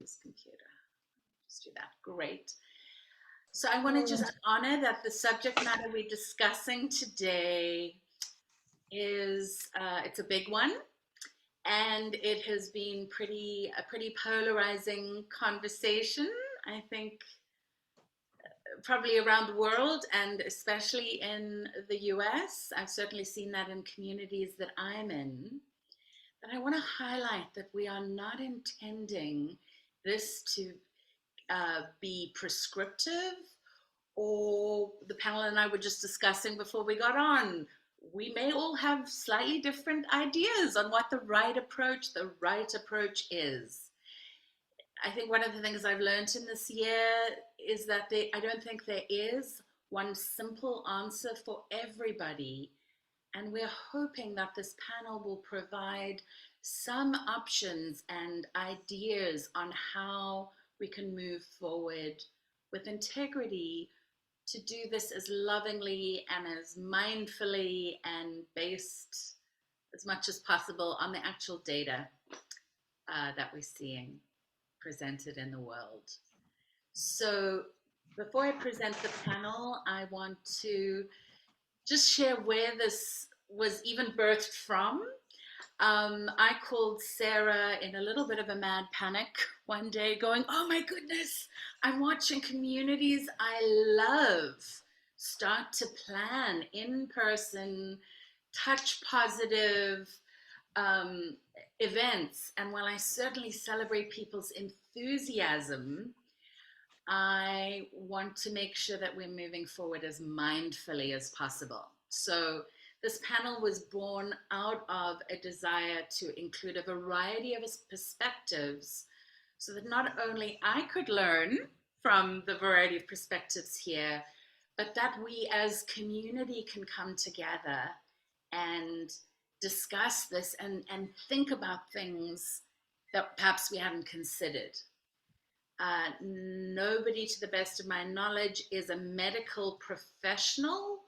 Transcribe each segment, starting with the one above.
this computer. Just do that. Great. So I want to just honor that the subject matter we're discussing today is it's a big one, and it has been a pretty polarizing conversation, I think, probably around the world, and especially in the US. I've certainly seen that in communities that I'm in. But I want to highlight that we are not intending this to be prescriptive, or the panel and I were just discussing before we got on. We may all have slightly different ideas on what the right approach is. I think one of the things I've learned in this year is that I don't think there is one simple answer for everybody. And we're hoping that this panel will provide some options and ideas on how we can move forward with integrity to do this as lovingly and as mindfully and based as much as possible on the actual data that we're seeing presented in the world. So before I present the panel, I want to just share where this was even birthed from. I called Sarah in a little bit of a mad panic one day going, oh my goodness, I'm watching communities I love start to plan in-person, touch positive events. And while I certainly celebrate people's enthusiasm, I want to make sure that we're moving forward as mindfully as possible. So this panel was born out of a desire to include a variety of perspectives so that not only I could learn from the variety of perspectives here, but that we as community can come together and discuss this and think about things that perhaps we hadn't considered. Nobody, to the best of my knowledge, is a medical professional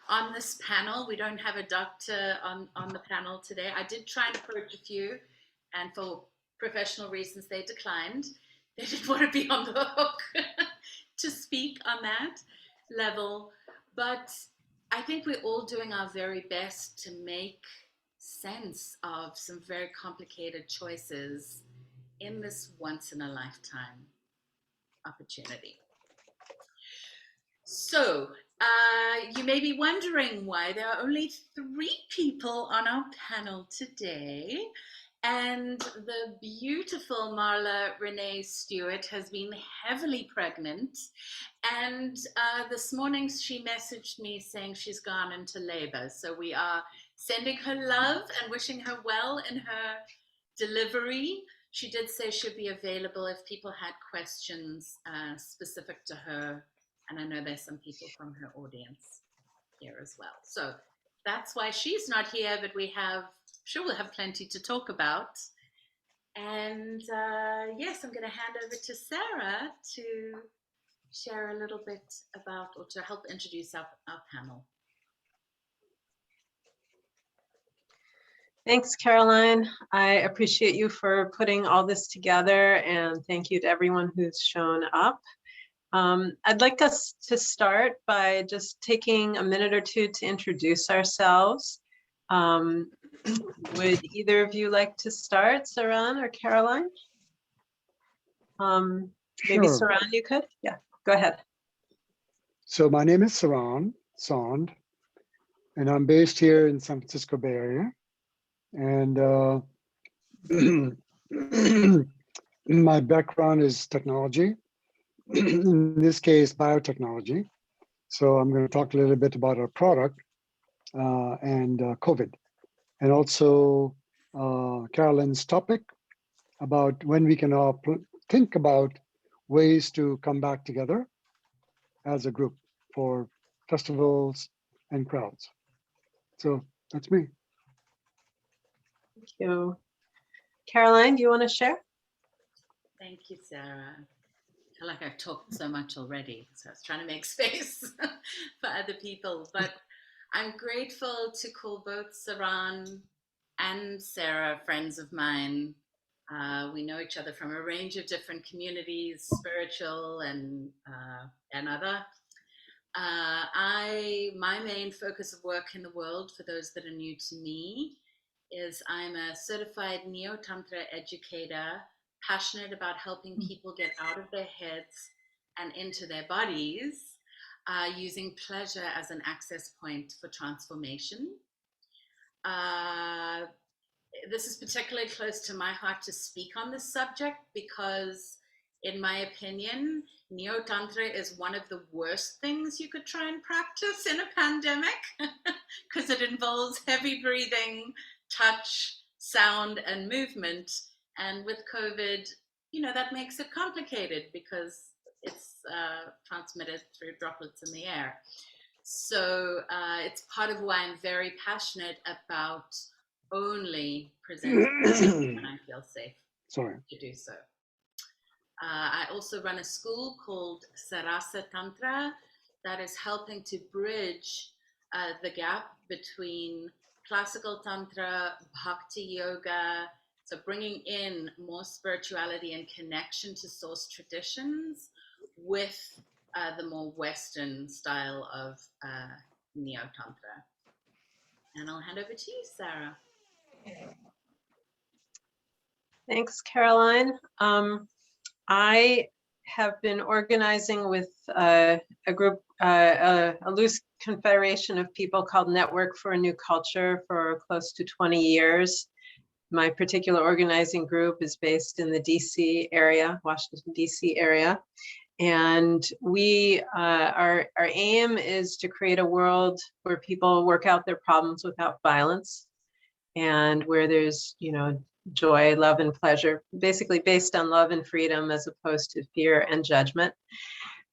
on this panel. We don't have a doctor on the panel today. I did try and approach a few, and for professional reasons, they declined. They didn't want to be on the hook to speak on that level. But I think we're all doing our very best to make sense of some very complicated choices in this once-in-a-lifetime opportunity. So you may be wondering why there are only 3 people on our panel today, and the beautiful Marla Renee Stewart has been heavily pregnant, and this morning she messaged me saying she's gone into labor. So we are sending her love and wishing her well in her delivery. She did say she'd be available if people had questions specific to her. And I know there's some people from her audience here as well. So that's why she's not here, but sure we'll have plenty to talk about. And yes, I'm going to hand over to Sarah to share a little bit about, or to help introduce our panel. Thanks, Caroline. I appreciate you for putting all this together, and thank you to everyone who's shown up. I'd like us to start by just taking a minute or two to introduce ourselves. Would either of you like to start, Saran or Caroline? Maybe Sure. Saran, you could? Yeah, go ahead. So my name is Saran Saund, and I'm based here in San Francisco Bay Area. And my background is technology, in this case, biotechnology. So I'm going to talk a little bit about our product and COVID, and also Carolyn's topic about when we can all think about ways to come back together as a group for festivals and crowds. So that's me. Thank you. Caroline, do you want to share? Thank you, Sarah. I feel like I've talked so much already, so I was trying to make space for other people. But I'm grateful to call both Saran and Sarah friends of mine. We know each other from a range of different communities, spiritual and other. My main focus of work in the world, for those that are new to me, is I'm a certified NeoTantra educator, passionate about helping people get out of their heads and into their bodies, using pleasure as an access point for transformation. This is particularly close to my heart to speak on this subject because, in my opinion, NeoTantra is one of the worst things you could try and practice in a pandemic because it involves heavy breathing, touch, sound, and movement. And with COVID, that makes it complicated because it's transmitted through droplets in the air. So it's part of why I'm very passionate about only presenting when I feel safe Sorry. to do so. I also run a school called Saran Saund that is helping to bridge the gap between classical tantra, bhakti yoga, so bringing in more spirituality and connection to source traditions with the more Western style of NeoTantra. And I'll hand over to you, Sarah. Thanks, Caroline. I have been organizing with a group, a loose confederation of people called Network for a New Culture for close to 20 years. My particular organizing group is based in the DC area, Washington, DC area. And we, our aim is to create a world where people work out their problems without violence and where there's, joy, love, and pleasure, basically based on love and freedom as opposed to fear and judgment.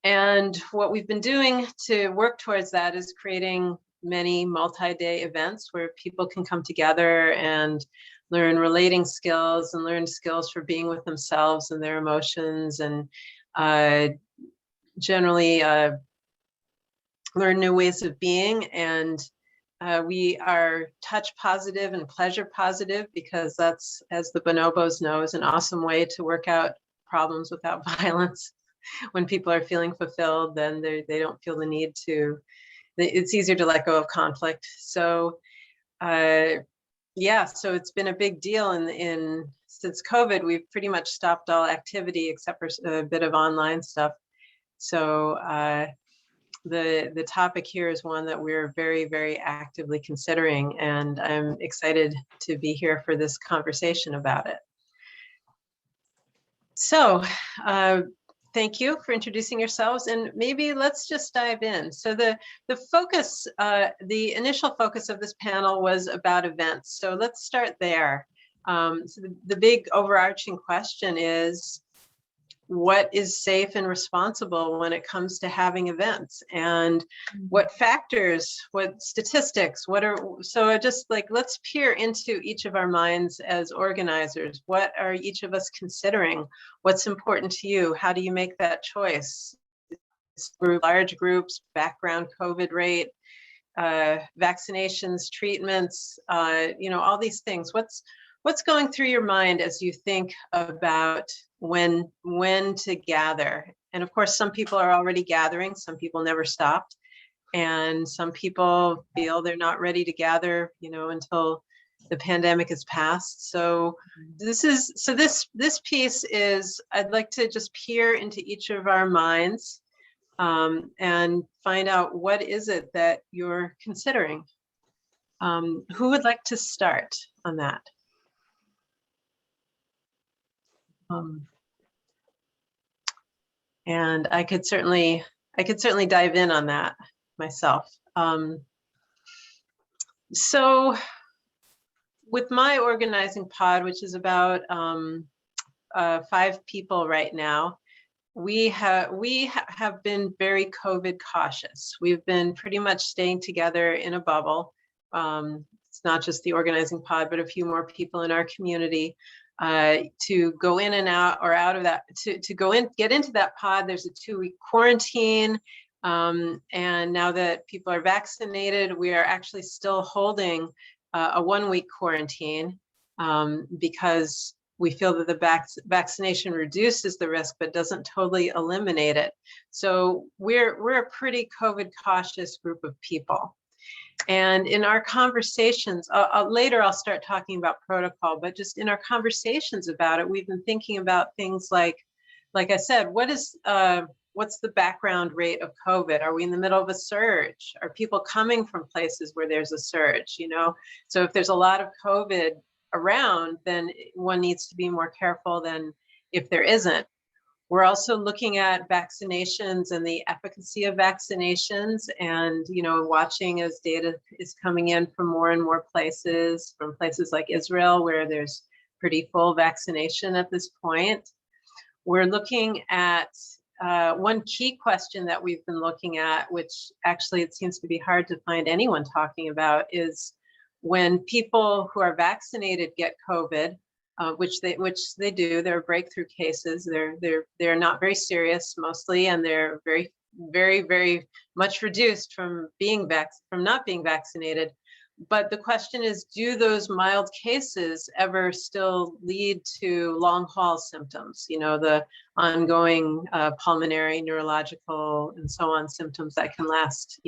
And what we've been doing to work towards that is creating many multi-day events where people can come together and learn relating skills and learn skills for being with themselves and their emotions, and generally learn new ways of being. And we are touch positive and pleasure positive because that's, as the bonobos know, is an awesome way to work out problems without violence. When people are feeling fulfilled, then they don't feel the need to, it's easier to let go of conflict. So yeah, so it's been a big deal since COVID. We've pretty much stopped all activity except for a bit of online stuff. So the topic here is one that we're very, very actively considering, and I'm excited to be here for this conversation about it. So thank you for introducing yourselves, and maybe let's just dive in. So the focus, the initial focus of this panel was about events. So let's start there. So the big overarching question is, what is safe and responsible when it comes to having events, and what factors, what statistics, so just like, let's peer into each of our minds as organizers. What are each of us considering? What's important to you? How do you make that choice? Large groups, background COVID rate, vaccinations, treatments, all these things. What's going through your mind as you think about when to gather? And of course, some people are already gathering, some people never stopped, and some people feel they're not ready to gather, until the pandemic is past. So this piece is, I'd like to just peer into each of our minds and find out, what is it that you're considering? Who would like to start on that? And I could certainly dive in on that myself. So with my organizing pod, which is about 5 people right now, we have been very COVID cautious. We've been pretty much staying together in a bubble. It's not just the organizing pod, but a few more people in our community. To go in and out, or out of that, to go in, get into that pod, there's a 2-week quarantine. And now that people are vaccinated, we are actually still holding a 1-week quarantine because we feel that the vaccination reduces the risk, but doesn't totally eliminate it. So we're a pretty COVID cautious group of people. And in our conversations, later I'll start talking about protocol, but just in our conversations about it, we've been thinking about things like I said, what's the background rate of COVID? Are we in the middle of a surge? Are people coming from places where there's a surge, you know? So if there's a lot of COVID around, then one needs to be more careful than if there isn't. We're also looking at vaccinations and the efficacy of vaccinations, and watching as data is coming in from more and more places, from places like Israel, where there's pretty full vaccination at this point. We're looking at one key question that we've been looking at, which actually it seems to be hard to find anyone talking about, is when people who are vaccinated get COVID, which they do. There are breakthrough cases. They're not very serious mostly, and they're very, very, very much reduced from not being vaccinated. But the question is, do those mild cases ever still lead to long haul symptoms? The ongoing pulmonary, neurological, and so on symptoms that can last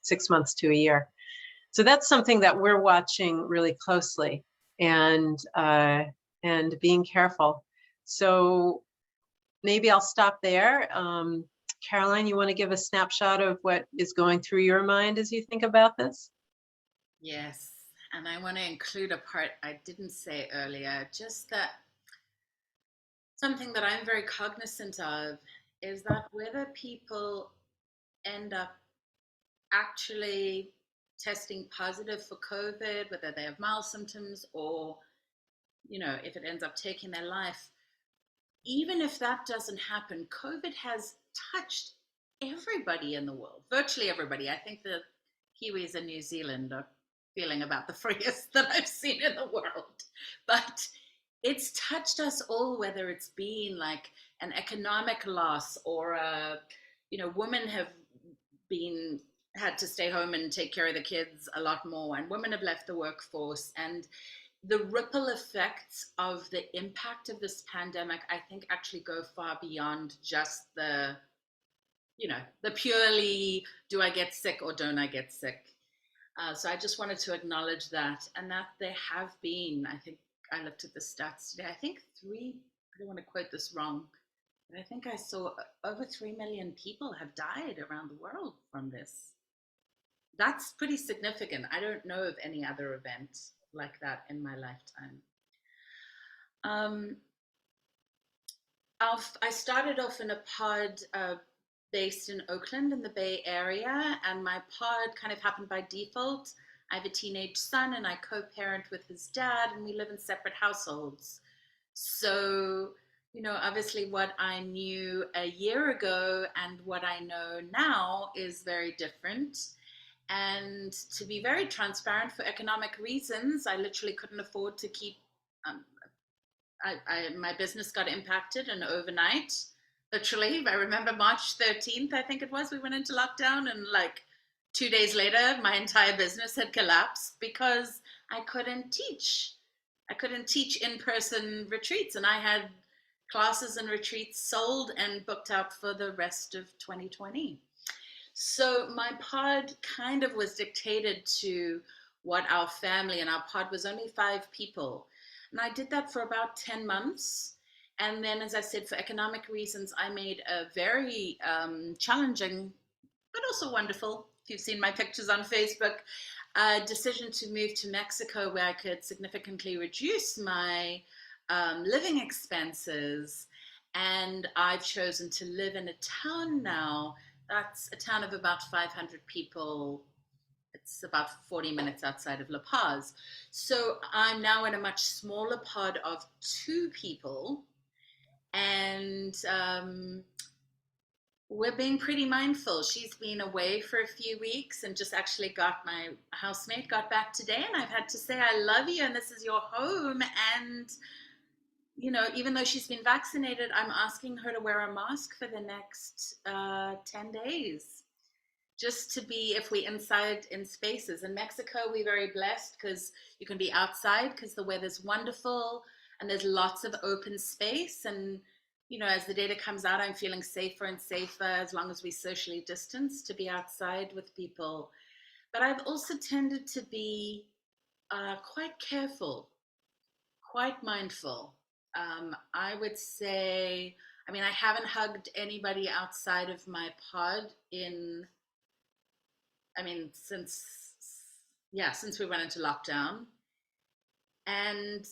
6 months to a year. So that's something that we're watching really closely and being careful. So maybe I'll stop there. Caroline, you want to give a snapshot of what is going through your mind as you think about this? Yes, and I want to include a part I didn't say earlier, just that something that I'm very cognizant of is that whether people end up actually testing positive for COVID, whether they have mild symptoms or, if it ends up taking their life, even if that doesn't happen, COVID has touched everybody in the world, virtually everybody. I think the Kiwis in New Zealand are feeling about the freest that I've seen in the world. But it's touched us all, whether it's been like an economic loss or women have had to stay home and take care of the kids a lot more, and women have left the workforce, and the ripple effects of the impact of this pandemic, I think, actually go far beyond just the purely, do I get sick or don't I get sick? So I just wanted to acknowledge that, and that there have been, I think I looked at the stats today, I think I don't want to quote this wrong, but I think I saw over 3 million people have died around the world from this. That's pretty significant. I don't know of any other event like that in my lifetime. I started off in a pod based in Oakland in the Bay Area, and my pod kind of happened by default. I have a teenage son and I co-parent with his dad, and we live in separate households. So, obviously what I knew a year ago and what I know now is very different. And to be very transparent, for economic reasons, I literally couldn't afford to keep, my business got impacted, and overnight, literally, I remember March 13th, I think it was, we went into lockdown, and like 2 days later, my entire business had collapsed because I couldn't teach. I couldn't teach in-person retreats, and I had classes and retreats sold and booked out for the rest of 2020. So my pod kind of was dictated to what our family, and our pod was only 5 people. And I did that for about 10 months. And then, as I said, for economic reasons, I made a very challenging, but also wonderful, if you've seen my pictures on Facebook, decision to move to Mexico, where I could significantly reduce my living expenses. And I've chosen to live in a town now. That's a town of about 500 people. It's about 40 minutes outside of La Paz. So I'm now in a much smaller pod of 2 people. And we're being pretty mindful. She's been away for a few weeks and just actually my housemate got back today. And I've had to say, I love you and this is your home. And even though she's been vaccinated, I'm asking her to wear a mask for the next 10 days, just to be, if we inside in spaces. In Mexico, we're very blessed because you can be outside because the weather's wonderful. and there's lots of open space. And, you know, as the data comes out, I'm feeling safer and safer as long as we socially distance to be outside with people. But I've also tended to be quite careful, quite mindful. I would say, I mean, I haven't hugged anybody outside of my pod since, yeah, since we went into lockdown. And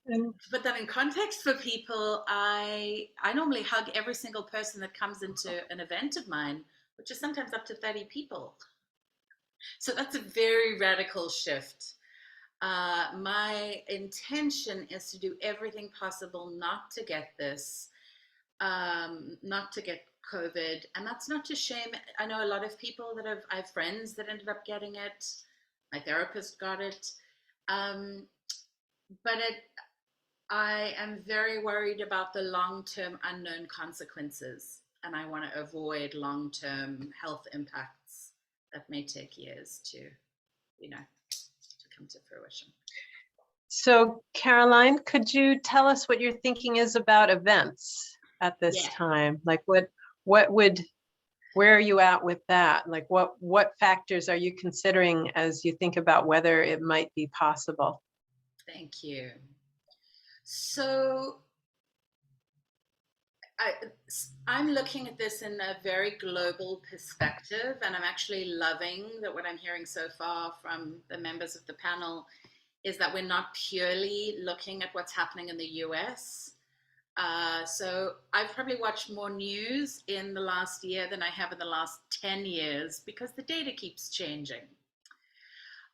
And to put that in context for people, I normally hug every single person that comes into an event of mine, which is sometimes up to 30 people. So that's a very radical shift. My intention is to do everything possible not to get this, not to get COVID. And that's not to shame. I know a lot of people I have friends that ended up getting it. My therapist got it. But I am very worried about the long-term unknown consequences. And I want to avoid long-term health impacts that may take years to, you know, to come to fruition. so, Caroline, could you tell us what your thinking is about events at this Yeah. time? Like, where are you at with that? Like, what factors are you considering as you think about whether it might be possible? Thank you. So I'm looking at this in a very global perspective, and I'm actually loving that what I'm hearing so far from the members of the panel is that we're not purely looking at what's happening in the US. So I've probably watched more news in the last year than I have in the last 10 years because the data keeps changing.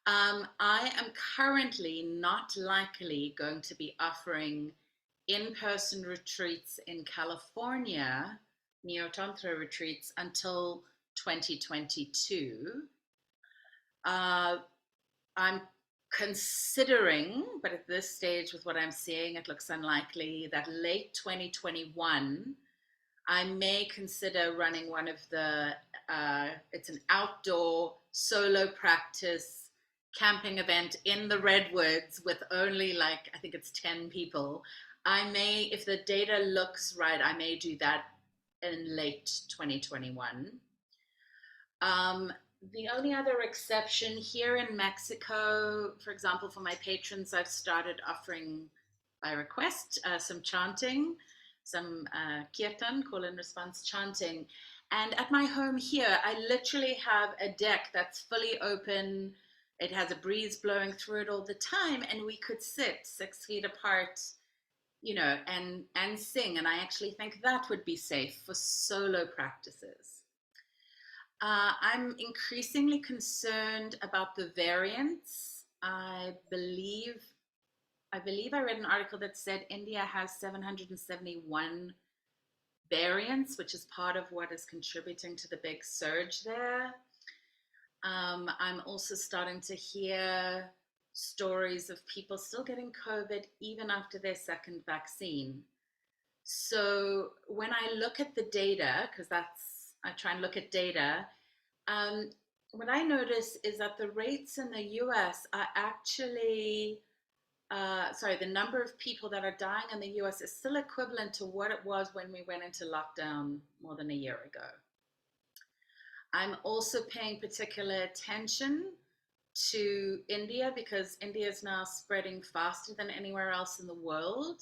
I am currently not likely going to be offering in-person retreats in California, NeoTantra retreats, until 2022. I'm considering, but at this stage with what I'm seeing, it looks unlikely that late 2021, I may consider running one of the, it's an outdoor solo practice camping event in the Redwoods with only like, I think it's 10 people. I may, if the data looks right, I may do that in late 2021. The only other exception here in Mexico, for example, for my patrons, I've started offering by request some chanting, some kirtan, call and response chanting. And at my home here, I literally have a deck that's fully open. It has a breeze blowing through it all the time, and we could sit 6 feet apart, you know, and sing. And I actually think that would be safe for solo practices. I'm increasingly concerned about the variants. I believe I read an article that said India has 771 variants, which is part of what is contributing to the big surge there. I'm also starting to hear stories of people still getting COVID even after their second vaccine. So when I look at the data, because I try and look at data, what I notice is that the rates in the US are actually, the number of people that are dying in the US is still equivalent to what it was when we went into lockdown more than a year ago. I'm also paying particular attention to India because India is now spreading faster than anywhere else in the world.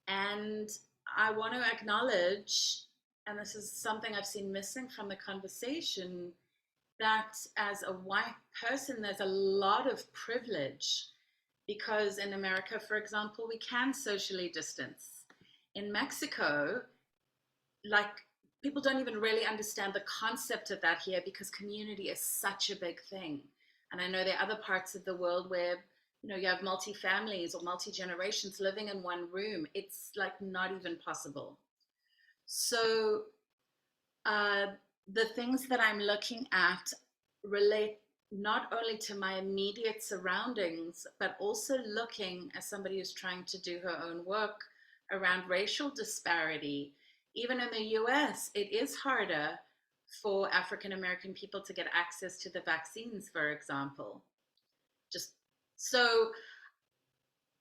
And I want to acknowledge, and this is something I've seen missing from the conversation, that as a white person, there's a lot of privilege because in America, for example, we can socially distance. In Mexico, like, people don't even really understand the concept of that here because community is such a big thing. And I know there are other parts of the world where, you know, you have multi-families or multi-generations living in one room. It's like not even possible. So the things that I'm looking at relate not only to my immediate surroundings, but also looking as somebody who's trying to do her own work around racial disparity. Even in the US, it is harder for African American people to get access to the vaccines, for example. Just so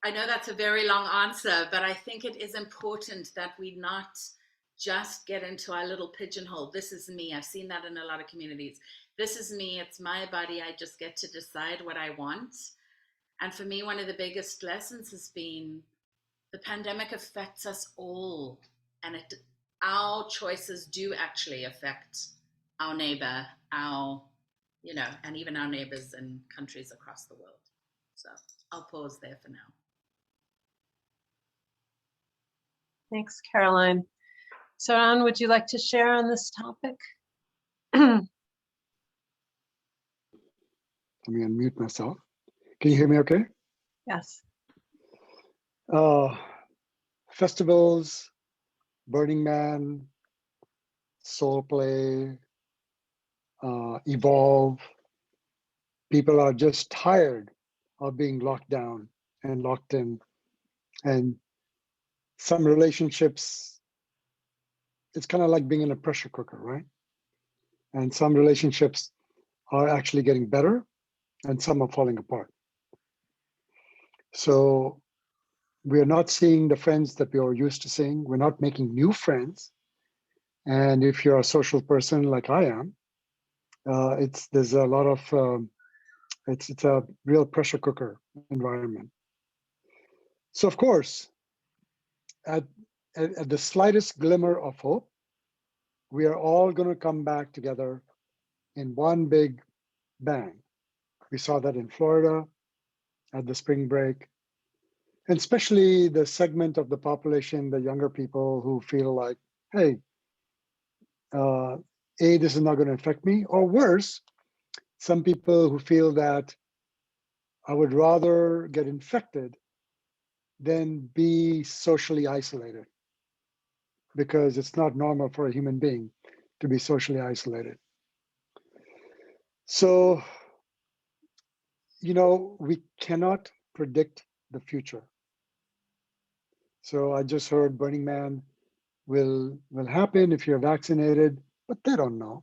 I know that's a very long answer, but I think it is important that we not just get into our little pigeonhole. This is me. I've seen that in a lot of communities. This is me. It's my body. I just get to decide what I want. And for me, one of the biggest lessons has been the pandemic affects us all, and our choices do actually affect our neighbor, and even our neighbors in countries across the world. So I'll pause there for now. Thanks, Caroline. Saran, would you like to share on this topic? Let me unmute myself. Can you hear me okay? Yes. Festivals, Burning Man, Soul Play, Evolve. People are just tired of being locked down and locked in. And some relationships, it's kind of like being in a pressure cooker, right? And some relationships are actually getting better and some are falling apart. So we're not seeing the friends that we are used to seeing. We're not making new friends. And if you're a social person like I am, there's a lot of, it's a real pressure cooker environment. So of course, at the slightest glimmer of hope, we are all going to come back together in one big bang. We saw that in Florida at the spring break, and especially the segment of the population, the younger people who feel like, hey, this is not going to affect me, or worse, some people who feel that I would rather get infected than be socially isolated, because it's not normal for a human being to be socially isolated. So, we cannot predict the future. So I just heard Burning Man will happen if you're vaccinated, but they don't know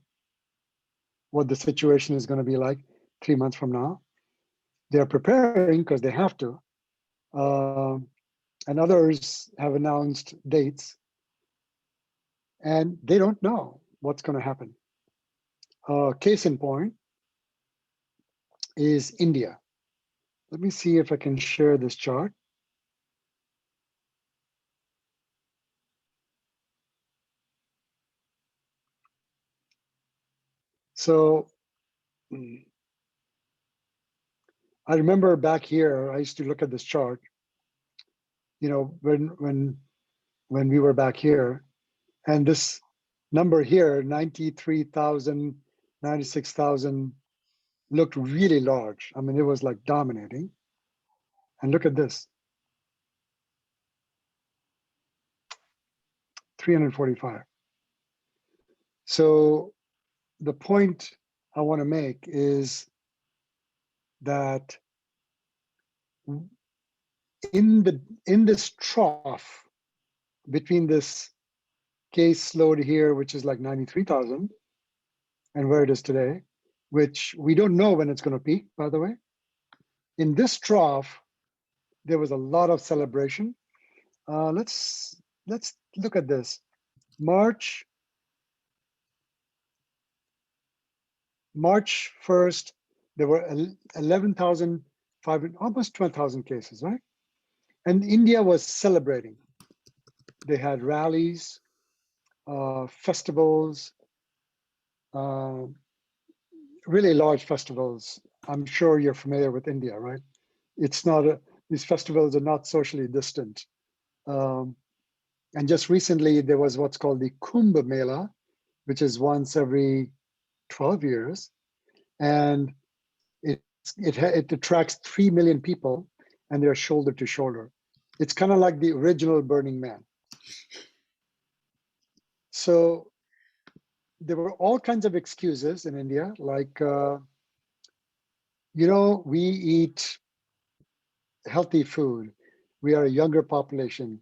what the situation is going to be like 3 months from now. They're preparing because they have to. And others have announced dates, and they don't know what's going to happen. Case in point is India. Let me see if I can share this chart. So I remember back here, I used to look at this chart, when we were back here, and this number here, 93,000, 96,000, looked really large. I mean, it was like dominating. And look at this, 345. So the point I want to make is that in this trough between this case load here, which is like 93,000, and where it is today, which we don't know when it's going to peak, by the way. In this trough, there was a lot of celebration. Let's look at this. March 1st, there were 11,500, almost 12,000 cases, right? And India was celebrating. They had rallies, festivals, really large festivals. I'm sure you're familiar with India, right? It's not these festivals are not socially distant. And just recently, there was what's called the Kumbh Mela, which is once every 12 years. And it attracts 3 million people, and they're shoulder to shoulder. It's kind of like the original Burning Man. So there were all kinds of excuses in India, like, we eat healthy food. We are a younger population.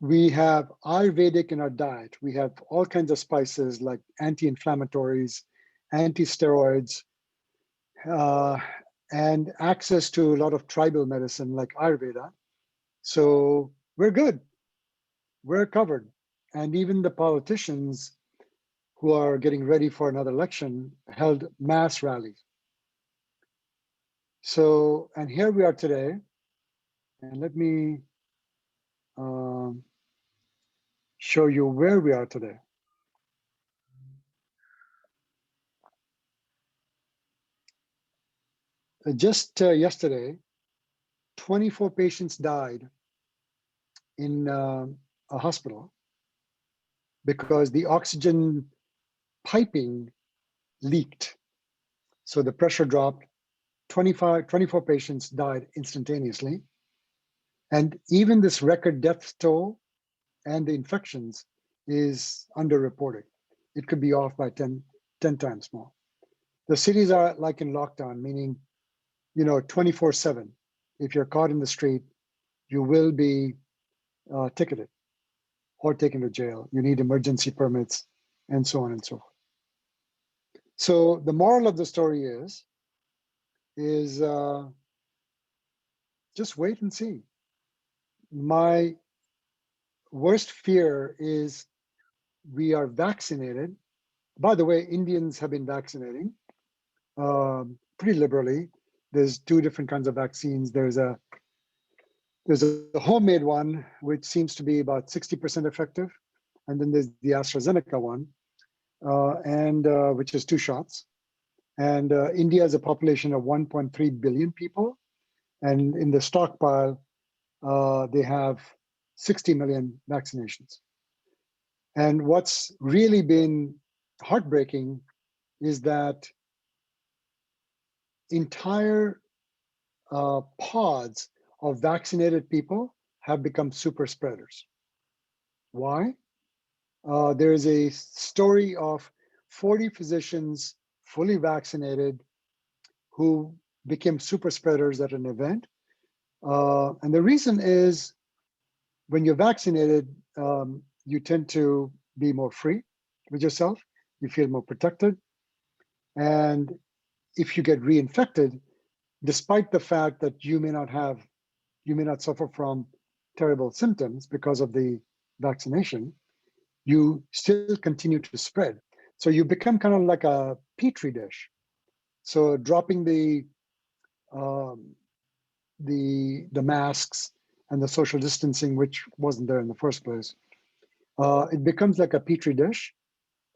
We have Ayurvedic in our diet. We have all kinds of spices like anti-inflammatories, anti-steroids, and access to a lot of tribal medicine like Ayurveda. So we're good. We're covered. And even the politicians who are getting ready for another election held mass rallies. So, and here we are today. And let me show you where we are today. Just yesterday, 24 patients died in a hospital because the oxygen piping leaked. So the pressure dropped, 24 patients died instantaneously. And even this record death toll and the infections is underreported. It could be off by 10 times more. The cities are like in lockdown, meaning, 24/7. If you're caught in the street, you will be ticketed or taken to jail. You need emergency permits and so on and so forth. So the moral of the story is just wait and see. My worst fear is we are vaccinated. By the way, Indians have been vaccinating pretty liberally. There's two different kinds of vaccines. There's a homemade one, which seems to be about 60% effective. And then there's the AstraZeneca one, which is 2 shots. And India has a population of 1.3 billion people. And in the stockpile, they have 60 million vaccinations. And what's really been heartbreaking is that entire pods of vaccinated people have become super spreaders. Why? There is a story of 40 physicians fully vaccinated who became super spreaders at an event. And the reason is when you're vaccinated, you tend to be more free with yourself. You feel more protected. And if you get reinfected, despite the fact that you may not suffer from terrible symptoms because of the vaccination, you still continue to spread. So you become kind of like a petri dish. So dropping the masks and the social distancing, which wasn't there in the first place, it becomes like a petri dish,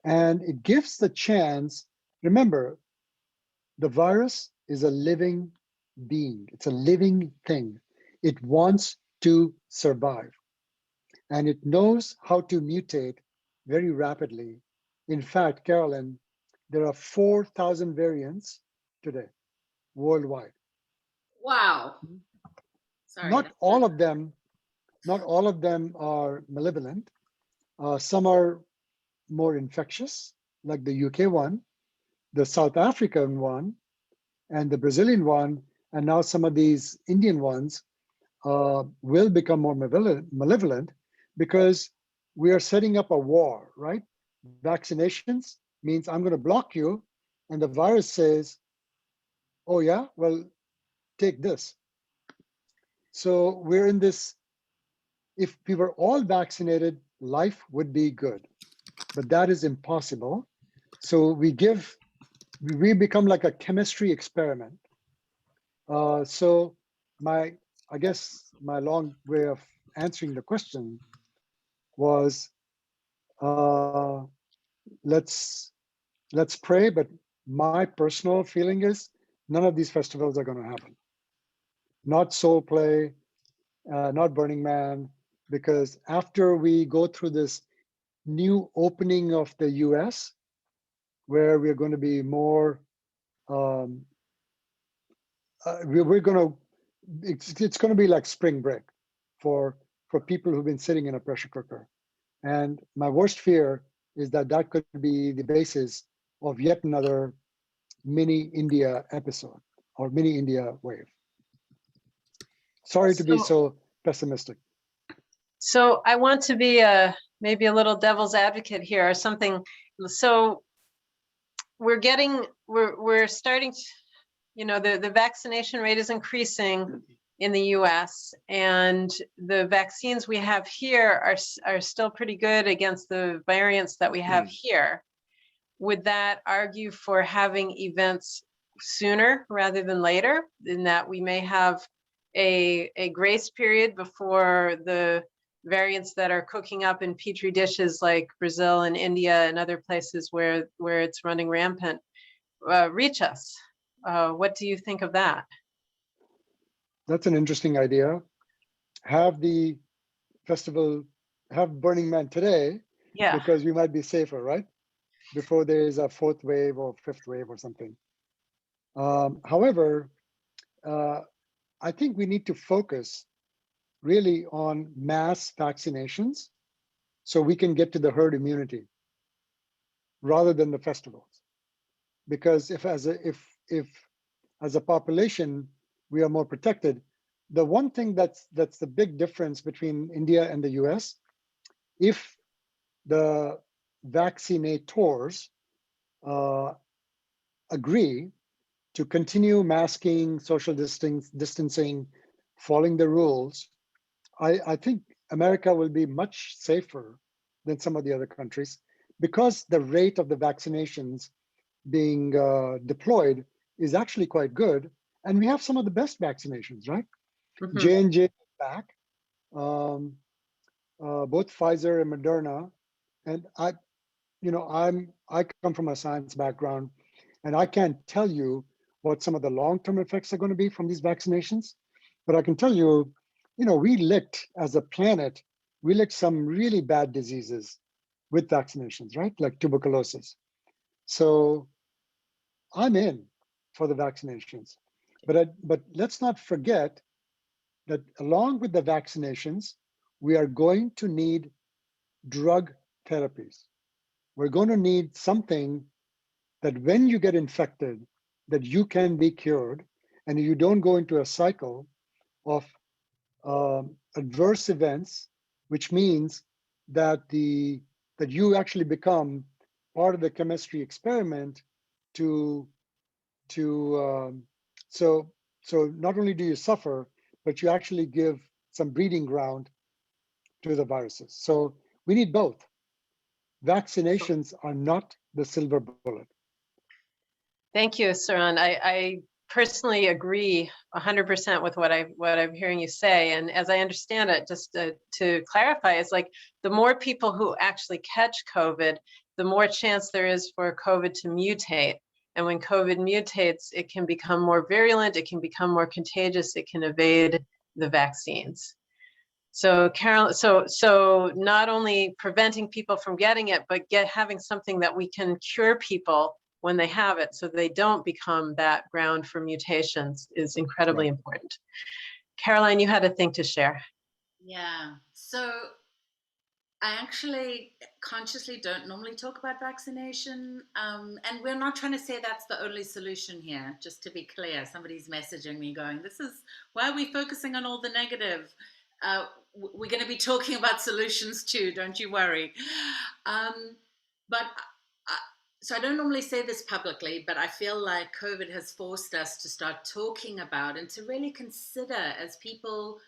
and it gives the chance. Remember, the virus is a living being. It's a living thing. It wants to survive, and it knows how to mutate very rapidly. In fact, Carolyn, there are 4,000 variants today worldwide. Wow. Sorry. Not all of them are malevolent. Some are more infectious, like the UK one, the South African one, and the Brazilian one, and now some of these Indian ones will become more malevolent because we are setting up a war, right? Vaccinations means I'm going to block you, and the virus says, oh yeah, well, take this. So we're in this, if we were all vaccinated, life would be good, but that is impossible. So we become like a chemistry experiment. So I guess my long way of answering the question was, let's pray, but my personal feeling is none of these festivals are going to happen. Not Soul Play, not Burning Man, because after we go through this new opening of the US, where we're going to be more, we're going to, it's going to be like spring break for people who've been sitting in a pressure cooker. And my worst fear is that that could be the basis of yet another mini India episode or mini India wave. Sorry to be so pessimistic. So I want to be maybe a little devil's advocate here or something. So we're starting, you know, the vaccination rate is increasing in the US, and the vaccines we have here are still pretty good against the variants that we have here. Would that argue for having events sooner rather than later, in that we may have a grace period before the variants that are cooking up in petri dishes like Brazil and India and other places where it's running rampant reach us? What do you think of that? That's an interesting idea. Have the festival, have Burning Man today, Yeah. because we might be safer, right? Before there is a fourth wave or fifth wave or something. However, I think we need to focus really on mass vaccinations so we can get to the herd immunity rather than the festivals. Because if as a population we are more protected, the one thing that's the big difference between India and the US, if the vaccinators agree to continue masking, social distancing, following the rules, I think America will be much safer than some of the other countries, because the rate of the vaccinations being deployed is actually quite good. And we have some of the best vaccinations, right? Mhm. J&J is back, both Pfizer and Moderna. And I come from a science background, and I can't tell you what some of the long-term effects are going to be from these vaccinations. But I can tell you, we licked, as a planet, we licked some really bad diseases with vaccinations, right? Like tuberculosis. So I'm in for the vaccinations. But let's not forget that along with the vaccinations, we are going to need drug therapies. We're going to need something that when you get infected, that you can be cured, and you don't go into a cycle of adverse events, which means that you actually become part of the chemistry experiment to so not only do you suffer, but you actually give some breeding ground to the viruses. So we need both. Vaccinations are not the silver bullet. Thank you, Saran. I personally agree 100% with what I'm hearing you say. And as I understand it, just to clarify, it's like the more people who actually catch COVID, the more chance there is for COVID to mutate. And when COVID mutates, it can become more virulent, it can become more contagious, it can evade the vaccines. So Carol, so not only preventing people from getting it, but having something that we can cure people when they have it, so they don't become that ground for mutations, is incredibly important. Caroline, you had a thing to share. Yeah. So I actually consciously don't normally talk about vaccination. And we're not trying to say that's the only solution here, just to be clear. Somebody's messaging me going, this is why are we focusing on all the negative? We're going to be talking about solutions too, don't you worry. But so I don't normally say this publicly, but I feel like COVID has forced us to start talking about and to really consider, as people,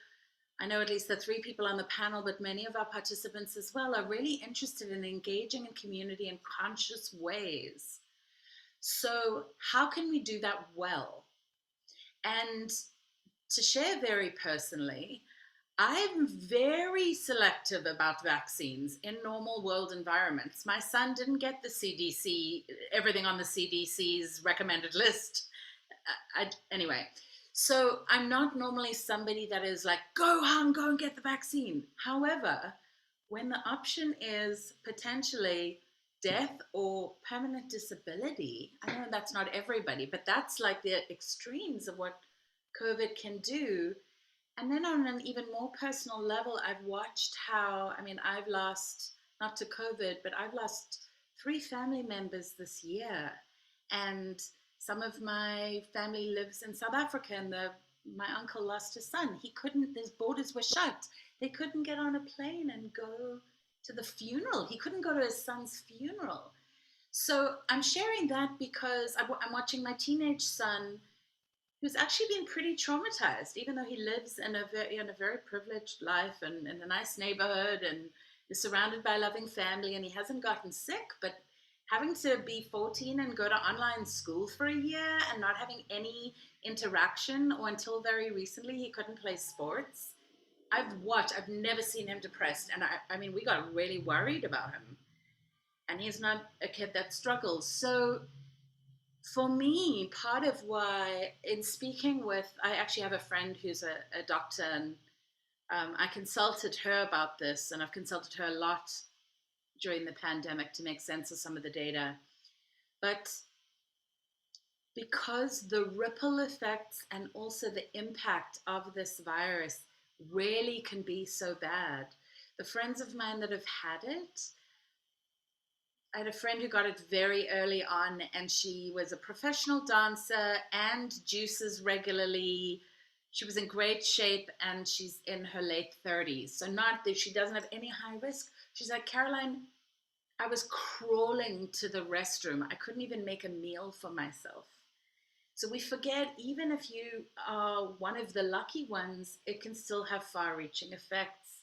I know at least the three people on the panel, but many of our participants as well, are really interested in engaging in community in conscious ways. So how can we do that well? And to share very personally, I'm very selective about vaccines in normal world environments. My son didn't get the CDC, everything on the CDC's recommended list. Anyway, so I'm not normally somebody that is like, go home, go and get the vaccine. However, when the option is potentially death or permanent disability, I know that's not everybody, but that's like the extremes of what COVID can do. And then on an even more personal level, I've watched how, I mean, I've lost, not to COVID, but I've lost 3 family members this year. And some of my family lives in South Africa, and my uncle lost his son. He couldn't, his borders were shut. They couldn't get on a plane and go to the funeral. He couldn't go to his son's funeral. So I'm sharing that because I'm watching my teenage son who's actually been pretty traumatized, even though he lives in a very privileged life and in a nice neighborhood and is surrounded by a loving family, and he hasn't gotten sick, but having to be 14 and go to online school for a year and not having any interaction, or until very recently, he couldn't play sports. I've never seen him depressed. And I mean, we got really worried about him. And he's not a kid that struggles. So for me, part of why, in speaking with, I actually have a friend who's a doctor, and I consulted her about this, and I've consulted her a lot during the pandemic to make sense of some of the data. But because the ripple effects and also the impact of this virus really can be so bad. The friends of mine that have had it, I had a friend who got it very early on, and she was a professional dancer and juices regularly. She was in great shape, and she's in her late 30s. So not that she doesn't have any high risk. She's like, Caroline, I was crawling to the restroom. I couldn't even make a meal for myself. So we forget, even if you are one of the lucky ones, it can still have far-reaching effects.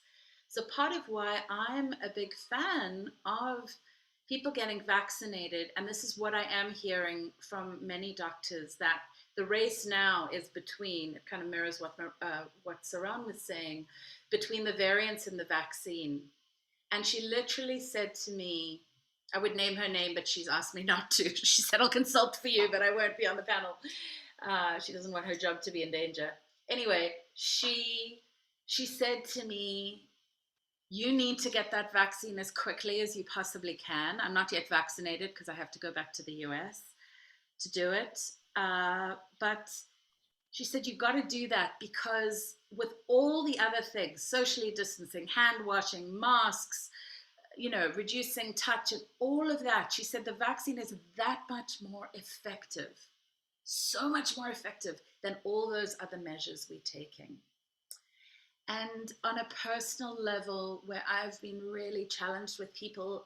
So part of why I'm a big fan of people getting vaccinated, and this is what I am hearing from many doctors, that the race now is between, it kind of mirrors what Saran was saying, between the variants and the vaccine. And she literally said to me, I would name her name, but she's asked me not to. She said, I'll consult for you, but I won't be on the panel. She doesn't want her job to be in danger. Anyway, she said to me, you need to get that vaccine as quickly as you possibly can. I'm not yet vaccinated because I have to go back to the US to do it. But she said, you've got to do that, because with all the other things, socially distancing, hand washing, masks, reducing touch and all of that, she said the vaccine is that much more effective, so much more effective than all those other measures we're taking. And on a personal level, where I've been really challenged with people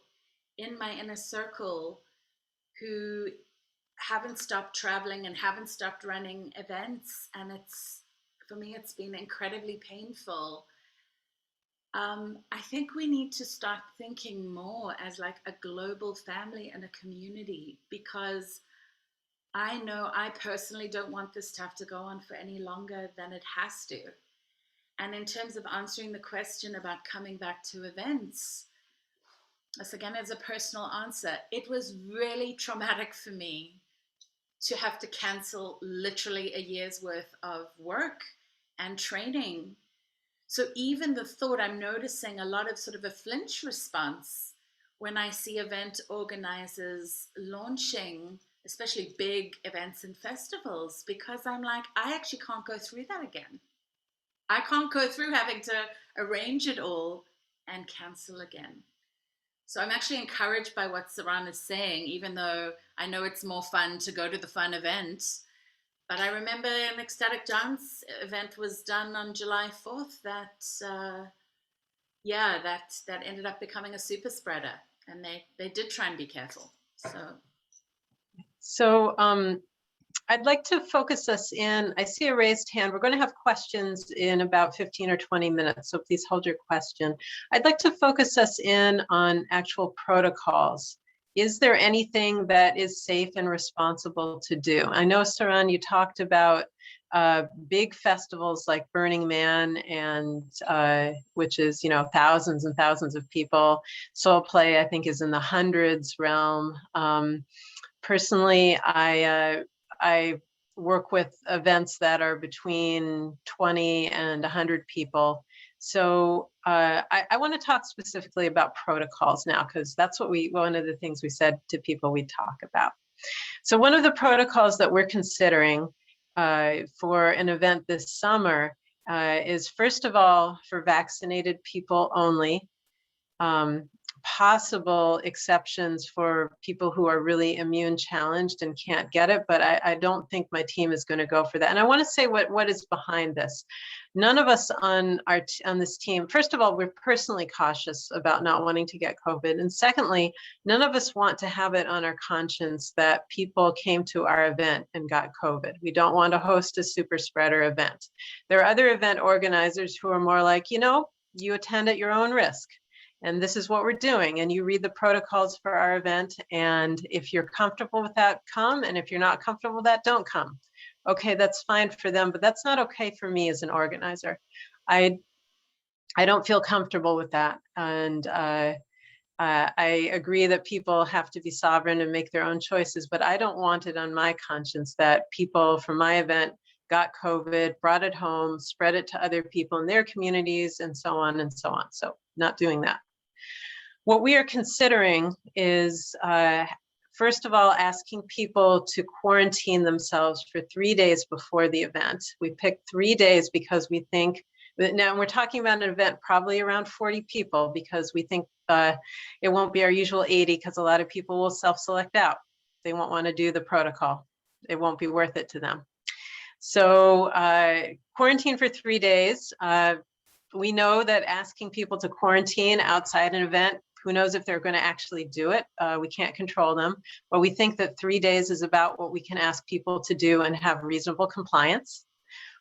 in my inner circle who haven't stopped traveling and haven't stopped running events, and for me, it's been incredibly painful. I think we need to start thinking more as like a global family and a community, because I know I personally don't want this to have to go on for any longer than it has to. And in terms of answering the question about coming back to events, this again is a personal answer. It was really traumatic for me to have to cancel literally a year's worth of work and training. So even the thought, I'm noticing a lot of sort of a flinch response when I see event organizers launching, especially big events and festivals, because I'm like, I actually can't go through that again. I can't go through having to arrange it all and cancel again. So I'm actually encouraged by what Saran is saying, even though I know it's more fun to go to the fun event. But I remember an ecstatic dance event was done on July 4th that ended up becoming a super spreader. And they did try and be careful. So I'd like to focus us in. I see a raised hand. We're going to have questions in about 15 or 20 minutes, so please hold your question. I'd like to focus us in on actual protocols. Is there anything that is safe and responsible to do? I know, Saran, you talked about big festivals like Burning Man, and which is, thousands and thousands of people. Soul Play, I think, is in the hundreds realm. Personally, I work with events that are between 20 and 100 people. So I want to talk specifically about protocols now, because that's one of the things we said to people we'd talk about. So one of the protocols that we're considering for an event this summer is, first of all, for vaccinated people only. possible exceptions for people who are really immune challenged and can't get it, but I don't think my team is going to go for that. And I want to say what is behind this. None of us on this team, first of all, we're personally cautious about not wanting to get COVID. And secondly, none of us want to have it on our conscience that people came to our event and got COVID. We don't want to host a super spreader event. There are other event organizers who are more like, you attend at your own risk. And this is what we're doing. And you read the protocols for our event. And if you're comfortable with that, come. And if you're not comfortable with that, don't come. Okay, that's fine for them, but that's not okay for me as an organizer. I don't feel comfortable with that. And I agree that people have to be sovereign and make their own choices, but I don't want it on my conscience that people from my event got COVID, brought it home, spread it to other people in their communities, and so on and so on. So not doing that. What we are considering is, first of all, asking people to quarantine themselves for 3 days before the event. We picked 3 days because we think, now we're talking about an event probably around 40 people because we think it won't be our usual 80 because a lot of people will self-select out. They won't want to do the protocol. It won't be worth it to them. So quarantine for 3 days. We know that asking people to quarantine outside an event, who knows if they're going to actually do it? We can't control them, but we think that 3 days is about what we can ask people to do and have reasonable compliance.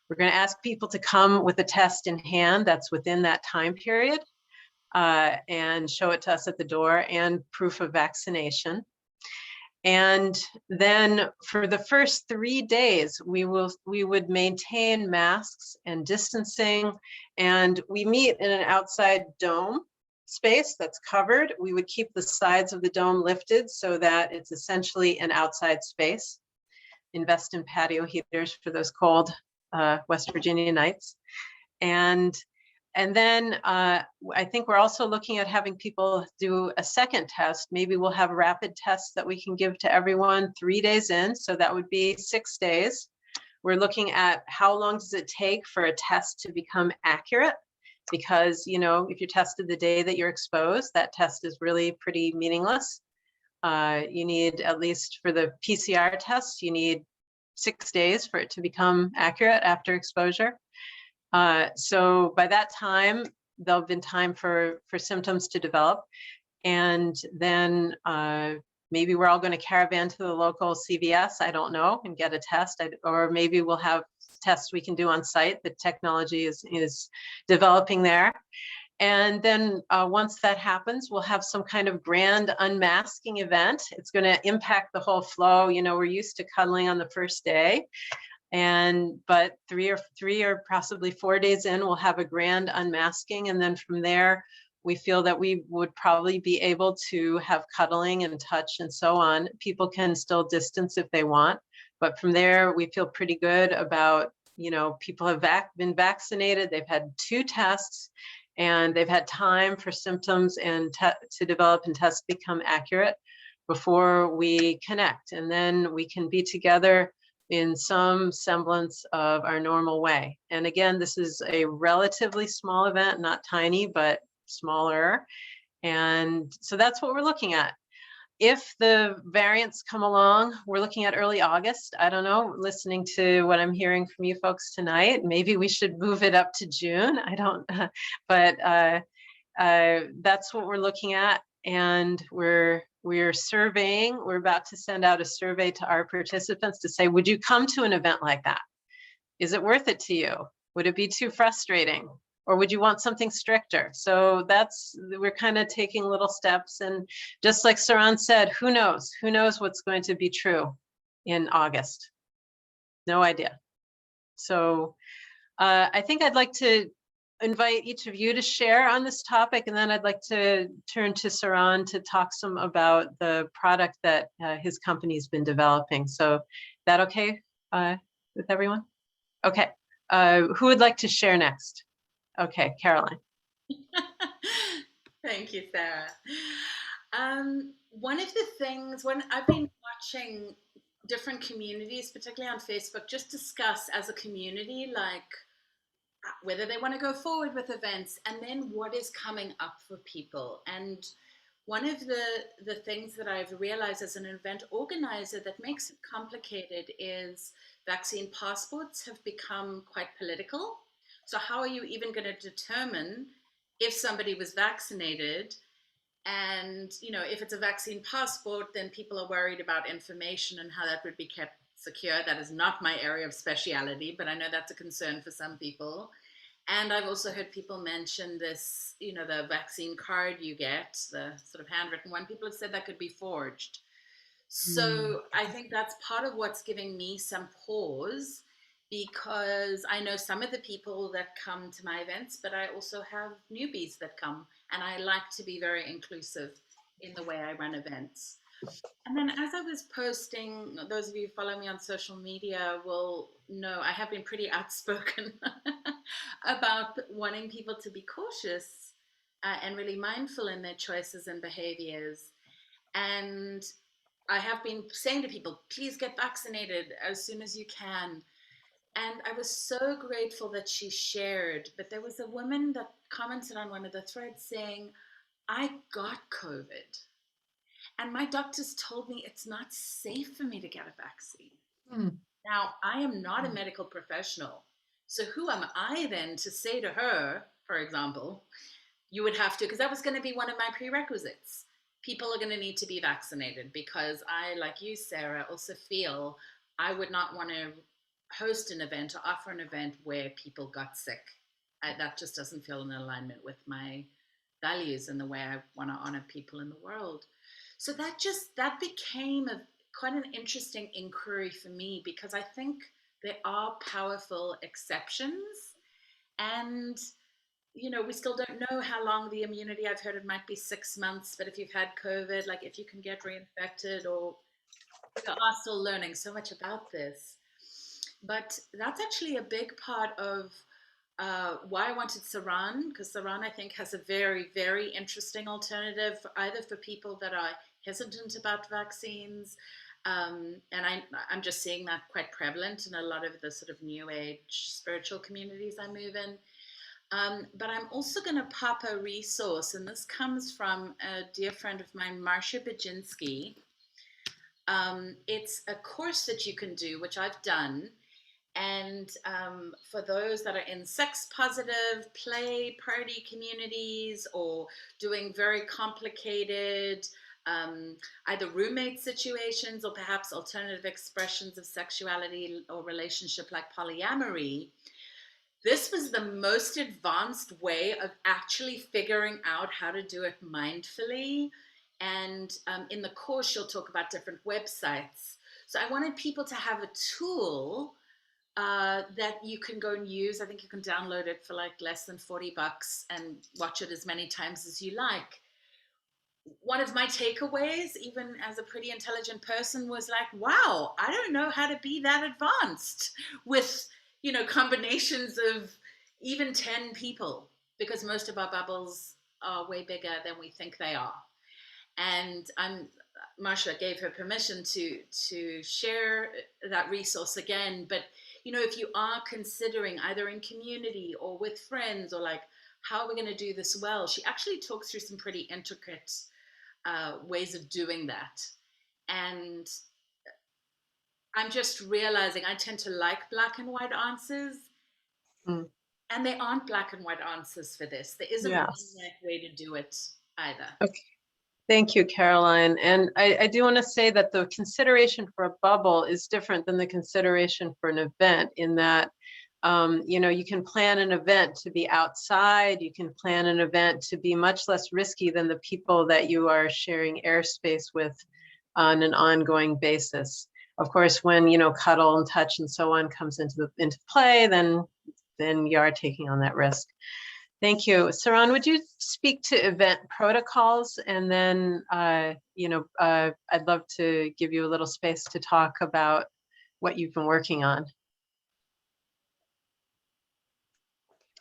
We're going to ask people to come with a test in hand that's within that time period and show it to us at the door and proof of vaccination. And then for the first 3 days, we would maintain masks and distancing, and we meet in an outside dome space that's covered. We would keep the sides of the dome lifted so that it's essentially an outside space. Invest in patio heaters for those cold West Virginia nights. And then I think we're also looking at having people do a second test. Maybe we'll have rapid tests that we can give to everyone 3 days in. So that would be 6 days. We're looking at how long does it take for a test to become accurate? Because, if you're tested the day that you're exposed, that test is really pretty meaningless. You need, at least for the PCR tests, you need 6 days for it to become accurate after exposure. So by that time, there'll have been time for symptoms to develop. And then maybe we're all going to caravan to the local CVS, I don't know, and get a test. Or maybe we'll have tests we can do on site. The technology is developing there. And then once that happens, we'll have some kind of grand unmasking event. It's going to impact the whole flow. We're used to cuddling on the first day. But three or possibly 4 days in, we'll have a grand unmasking. And then from there, we feel that we would probably be able to have cuddling and touch and so on. People can still distance if they want. But from there, we feel pretty good about, people have been vaccinated. They've had 2 tests and they've had time for symptoms and to develop and tests become accurate before we connect. And then we can be together in some semblance of our normal way. And again, this is a relatively small event, not tiny, but smaller. And so that's what we're looking at. If the variants come along, we're looking at early August. I don't know, listening to what I'm hearing from you folks tonight, maybe we should move it up to June. I don't, but that's what we're looking at. And we're surveying, we're about to send out a survey to our participants to say, would you come to an event like that? Is it worth it to you? Would it be too frustrating? Or would you want something stricter? So we're kind of taking little steps. And just like Saran said, who knows? Who knows what's going to be true in August? No idea. So I think I'd like to invite each of you to share on this topic, and then I'd like to turn to Saran to talk some about the product that his company's been developing. So that okay with everyone? Okay, who would like to share next? Okay, Caroline. Thank you, Sarah. One of the things, when I've been watching different communities, particularly on Facebook, just discuss as a community, like whether they want to go forward with events and then what is coming up for people. And one of the things that I've realized as an event organizer that makes it complicated is vaccine passports have become quite political. So how are you even going to determine if somebody was vaccinated? And, you know, if it's a vaccine passport, then people are worried about information and how that would be kept secure. That is not my area of speciality, but I know that's a concern for some people. And I've also heard people mention this, you know, the vaccine card you get, the sort of handwritten one. People have said that could be forged. So I think that's part of what's giving me some pause, because I know some of the people that come to my events, but I also have newbies that come, and I like to be very inclusive in the way I run events. And then as I was posting, those of you who follow me on social media will know I have been pretty outspoken about wanting people to be cautious and really mindful in their choices and behaviors. And I have been saying to people, please get vaccinated as soon as you can. And I was so grateful that she shared. But there was a woman that commented on one of the threads saying, I got COVID. And my doctors told me it's not safe for me to get a vaccine. Mm. Now, I am not a medical professional. So who am I then to say to her, for example, you would have to, because that was going to be one of my prerequisites. People are going to need to be vaccinated, because I, like you, Sarah, also feel I would not want to host an event or offer an event where people got sick. That just doesn't feel in alignment with my values and the way I want to honor people in the world. So that became quite an interesting inquiry for me, because I think there are powerful exceptions, and you know, we still don't know how long the immunity. I've heard it might be 6 months, but if you've had COVID, like if you can get reinfected, or we are still learning so much about this. But that's actually a big part of why I wanted Saran, because Saran, I think, has a very, very interesting alternative, either for people that are hesitant about vaccines. And I'm just seeing that quite prevalent in a lot of the sort of new age spiritual communities I move in. But I'm also going to pop a resource, and this comes from a dear friend of mine, Marcia Baginski. It's a course that you can do, which I've done. And for those that are in sex positive, play, party communities, or doing very complicated either roommate situations or perhaps alternative expressions of sexuality or relationship like polyamory, this was the most advanced way of actually figuring out how to do it mindfully. And in the course, you'll talk about different websites. So I wanted people to have a tool that you can go and use. I think you can download it for like less than $40 and watch it as many times as you like. One of my takeaways, even as a pretty intelligent person, was like, wow, I don't know how to be that advanced with, you know, combinations of even 10 people, because most of our bubbles are way bigger than we think they are. And Marcia gave her permission to share that resource again. But, you know, if you are considering either in community or with friends, or like, how are we going to do this well? She actually talks through some pretty intricate ways of doing that. And I'm just realizing I tend to like black and white answers. Mm. And they aren't black and white answers for this. There isn't one way to do it either. Okay. Thank you, Caroline. And I do want to say that the consideration for a bubble is different than the consideration for an event, in that, you know, you can plan an event to be outside. You can plan an event to be much less risky than the people that you are sharing airspace with on an ongoing basis. Of course, when, you know, cuddle and touch and so on comes into play, then you are taking on that risk. Thank you. Saran, would you speak to event protocols? And then, you know, I'd love to give you a little space to talk about what you've been working on.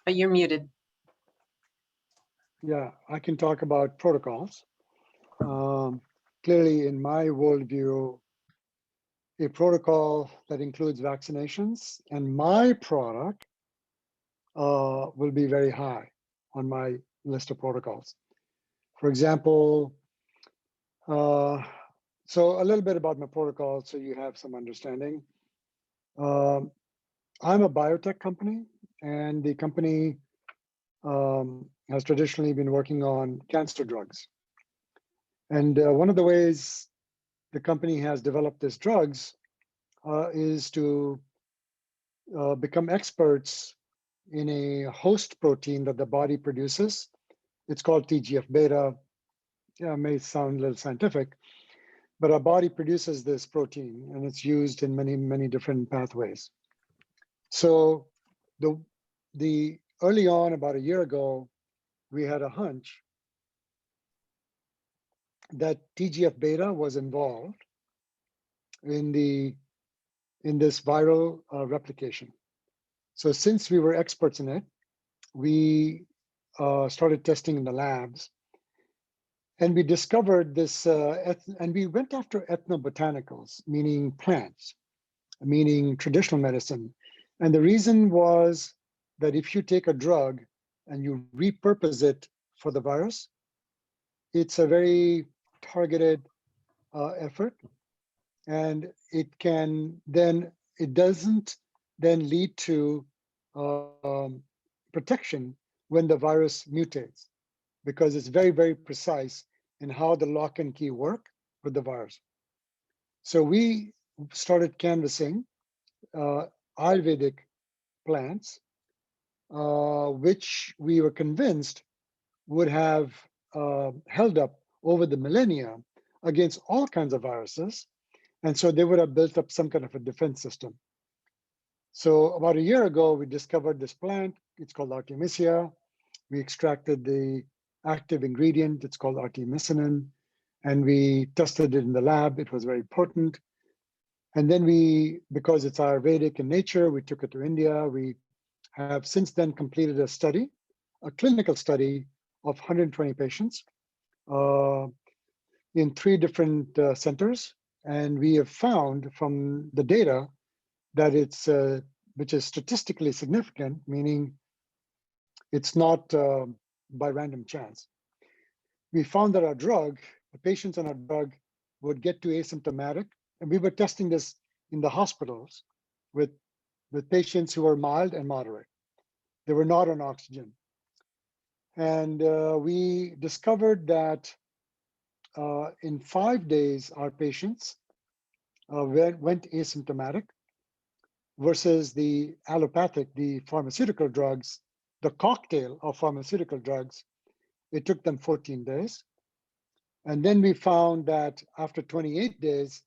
You're muted. Yeah, I can talk about protocols. Clearly, in my worldview, a protocol that includes vaccinations and my product will be very high on my list of protocols. For example, So a little bit about my protocol so you have some understanding. Um, I'm a biotech company, and the company has traditionally been working on cancer drugs. And one of the ways the company has developed these drugs is to become experts in a host protein that the body produces. It's called TGF-beta. Yeah, it may sound a little scientific, but our body produces this protein, and it's used in many, many different pathways. So the early on, about a year ago, we had a hunch that TGF-beta was involved in this viral replication. So since we were experts in it, we started testing in the labs, and we discovered this, and we went after ethnobotanicals, meaning plants, meaning traditional medicine. And the reason was that if you take a drug and you repurpose it for the virus, it's a very targeted effort, and it doesn't then lead to protection when the virus mutates, because it's very, very precise in how the lock and key work with the virus. So we started canvassing Ayurvedic plants, which we were convinced would have held up over the millennia against all kinds of viruses. And so they would have built up some kind of a defense system. So about a year ago, we discovered this plant. It's called Artemisia. We extracted the active ingredient. It's called artemisinin. And we tested it in the lab. It was very potent. And then because it's Ayurvedic in nature, we took it to India. We have since then completed a study, a clinical study of 120 patients in 3 different centers. And we have found from the data that it's, which is statistically significant, meaning it's not by random chance. We found that our drug, the patients on our drug would get to asymptomatic, and we were testing this in the hospitals with patients who were mild and moderate. They were not on oxygen. And we discovered that in 5 days, our patients went asymptomatic, versus the allopathic, the pharmaceutical drugs, the cocktail of pharmaceutical drugs, it took them 14 days. And then we found that after 28 days,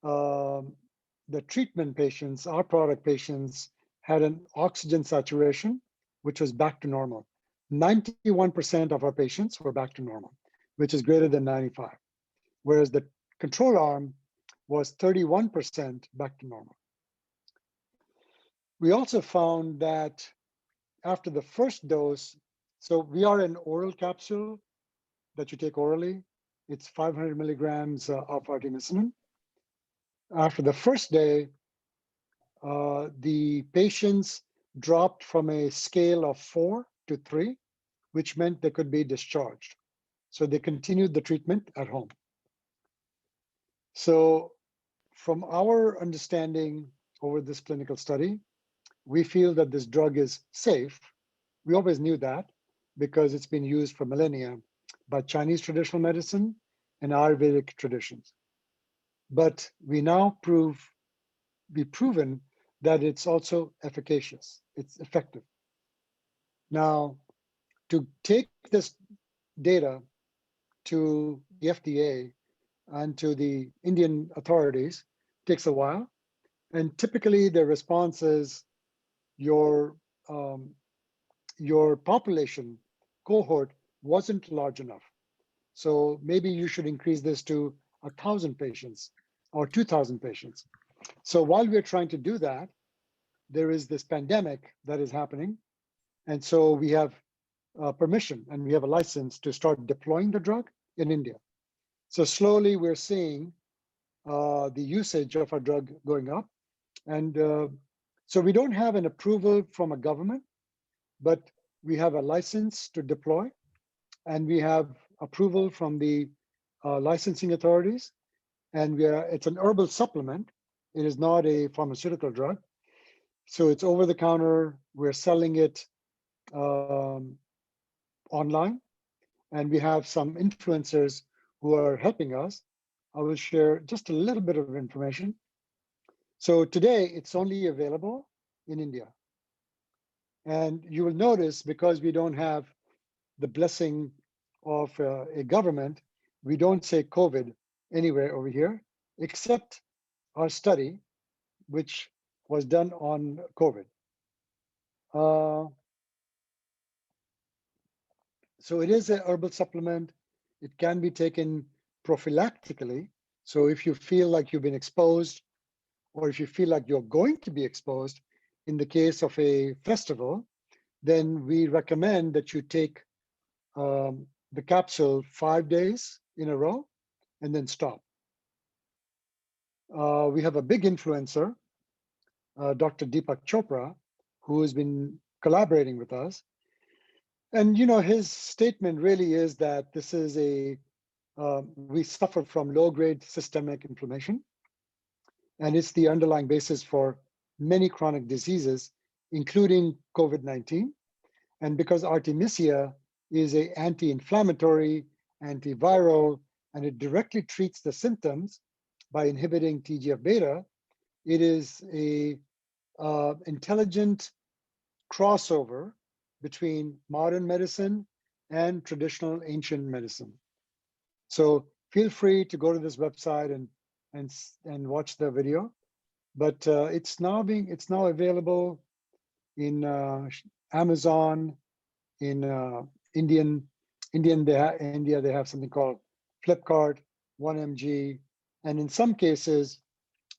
the treatment patients, our product patients, had an oxygen saturation, which was back to normal. 91% of our patients were back to normal, which is greater than 95, whereas the control arm was 31% back to normal. We also found that after the first dose, so we are an oral capsule that you take orally. It's 500 milligrams of artemisinin. After the first day, the patients dropped from a scale of 4 to 3, which meant they could be discharged. So they continued the treatment at home. So from our understanding over this clinical study, we feel that this drug is safe. We always knew that because it's been used for millennia by Chinese traditional medicine and Ayurvedic traditions. But we now proven that it's also efficacious, it's effective. Now, to take this data to the FDA and to the Indian authorities takes a while. And typically the response is your population cohort wasn't large enough. So maybe you should increase this to 1,000 patients or 2,000 patients. So while we're trying to do that, there is this pandemic that is happening. And so we have permission and we have a license to start deploying the drug in India. So slowly we're seeing the usage of our drug going up. And so we don't have an approval from a government, but we have a license to deploy, and we have approval from the licensing authorities, and it's an herbal supplement. It is not a pharmaceutical drug. So it's over the counter. We're selling it online, and we have some influencers who are helping us. I will share just a little bit of information. So today it's only available in India. And you will notice, because we don't have the blessing of a government, we don't say COVID anywhere over here, except our study, which was done on COVID. So it is a herbal supplement. It can be taken prophylactically. So if you feel like you've been exposed, or if you feel like you're going to be exposed in the case of a festival, then we recommend that you take the capsule 5 days in a row and then stop. We have a big influencer, Dr. Deepak Chopra, who has been collaborating with us. And his statement really is that this is we suffer from low-grade systemic inflammation, and it's the underlying basis for many chronic diseases, including COVID-19. And because Artemisia is an anti-inflammatory, antiviral, and it directly treats the symptoms by inhibiting TGF-beta, it is a intelligent crossover between modern medicine and traditional ancient medicine. So feel free to go to this website and watch the video. But it's now available in Amazon, in India they have something called Flipkart, 1mg, and in some cases,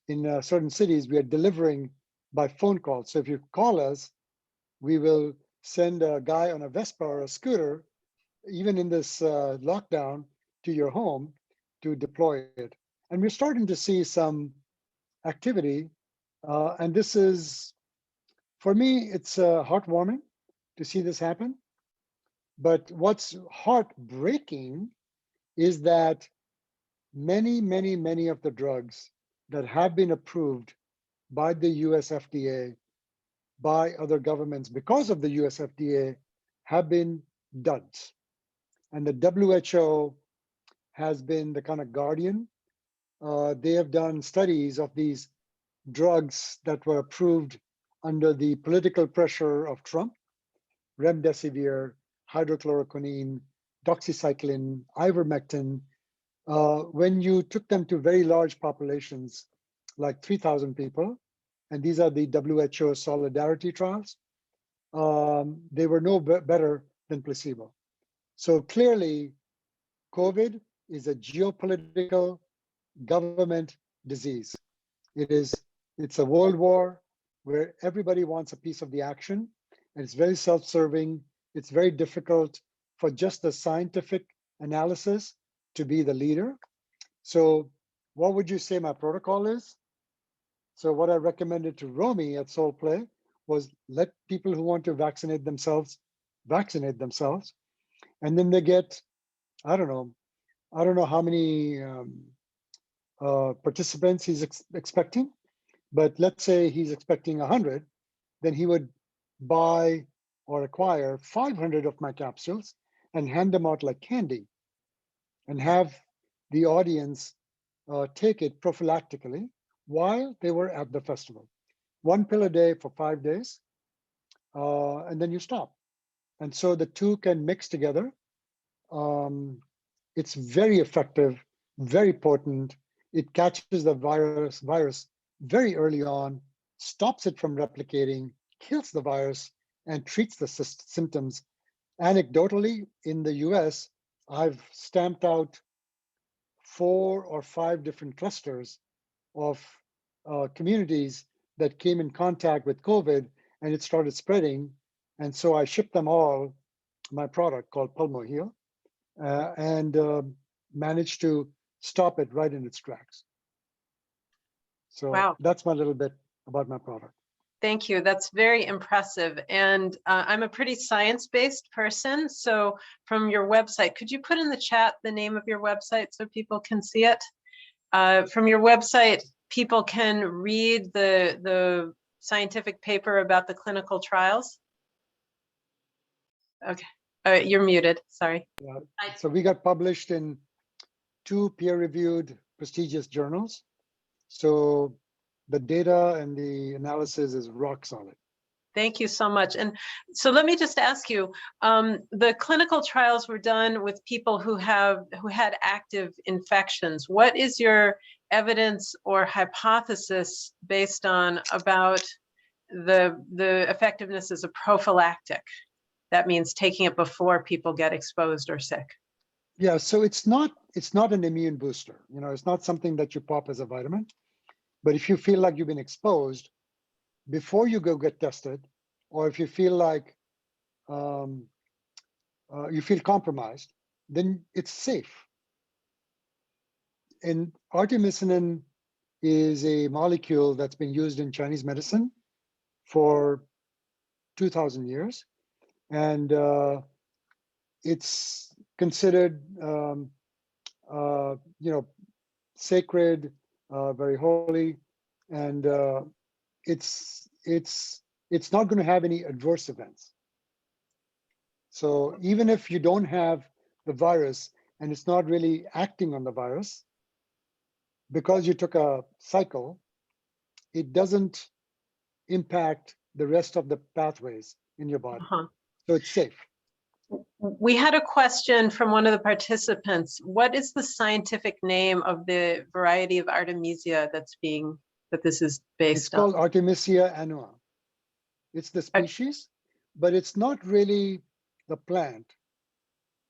in certain cities, we are delivering by phone call. So if you call us, we will send a guy on a Vespa or a scooter, even in this lockdown, to your home to deploy it. And we're starting to see some activity. And this is, for me, it's heartwarming to see this happen. But what's heartbreaking is that many of the drugs that have been approved by the US FDA, by other governments because of the US FDA, have been duds. And the WHO has been the kind of guardian. They have done studies of these drugs that were approved under the political pressure of Trump: remdesivir, hydrochloroquine, doxycycline, ivermectin. When you took them to very large populations, like 3,000 people, and these are the WHO solidarity trials, they were no better than placebo. So clearly, COVID is a geopolitical government disease. It's a world war where everybody wants a piece of the action, and it's very self-serving. It's very difficult for just the scientific analysis to be the leader. So what would you say my protocol is? So what I recommended to Romy at Soul Play was let people who want to vaccinate themselves. And then they get, I don't know how many participants he's expecting, but let's say he's expecting 100, then he would buy or acquire 500 of my capsules and hand them out like candy and have the audience take it prophylactically while they were at the festival. 1 pill a day for 5 days, and then you stop. And so the two can mix together. It's very effective, very potent. It catches the virus very early on, stops it from replicating, kills the virus, and treats the symptoms. Anecdotally, in the US, I've stamped out 4 or 5 different clusters of communities that came in contact with COVID, and it started spreading. And so I shipped them all my product called Pulmo Heal, and managed to stop it right in its tracks. So Wow. that's my little bit about my product. Thank you. That's very impressive. And I'm a pretty science-based person. So from your website, could you put in the chat the name of your website so people can see it? From your website, people can read the scientific paper about the clinical trials. Okay, you're muted, sorry. So we got published in 2 peer-reviewed prestigious journals. So the data and the analysis is rock solid. Thank you so much. And so let me just ask you, the clinical trials were done with people who had active infections. What is your evidence or hypothesis based on about the effectiveness as a prophylactic? That means taking it before people get exposed or sick. Yeah, so it's not an immune booster. You know, it's not something that you pop as a vitamin. But if you feel like you've been exposed before you go get tested, or if you feel like you feel compromised, then it's safe. And artemisinin is a molecule that's been used in Chinese medicine for 2,000 years. And it's considered, sacred, very holy, and it's not going to have any adverse events. So even if you don't have the virus and it's not really acting on the virus, because you took a cycle, it doesn't impact the rest of the pathways in your body. So it's safe. We had a question from one of the participants. What is the scientific name of the variety of Artemisia that this is based on? It's called Artemisia annua. It's the species, but it's not really the plant,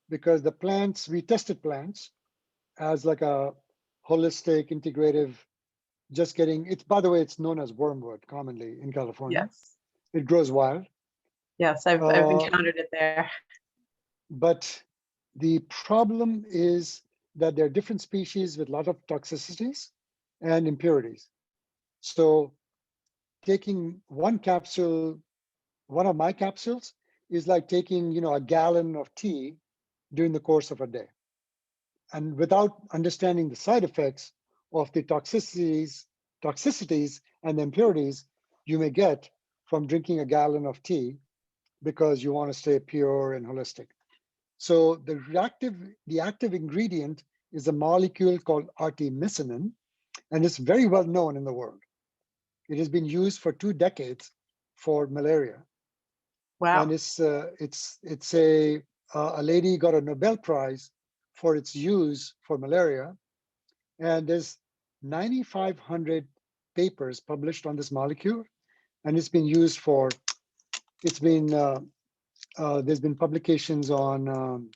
because the plants, we tested plants as like a holistic, integrative, by the way, it's known as wormwood commonly in California. Yes. It grows wild. Yes, I've encountered it there. But the problem is that there are different species with a lot of toxicities and impurities. So taking one of my capsules is like taking, a gallon of tea during the course of a day. And without understanding the side effects of the toxicities and the impurities you may get from drinking a gallon of tea because you want to stay pure and holistic. So the active ingredient is a molecule called artemisinin, and it's very well known in the world. It has been used for 2 decades for malaria. Wow. And it's a lady got a Nobel Prize for its use for malaria. And there's 9,500 papers published on this molecule, and it's been used there's been publications on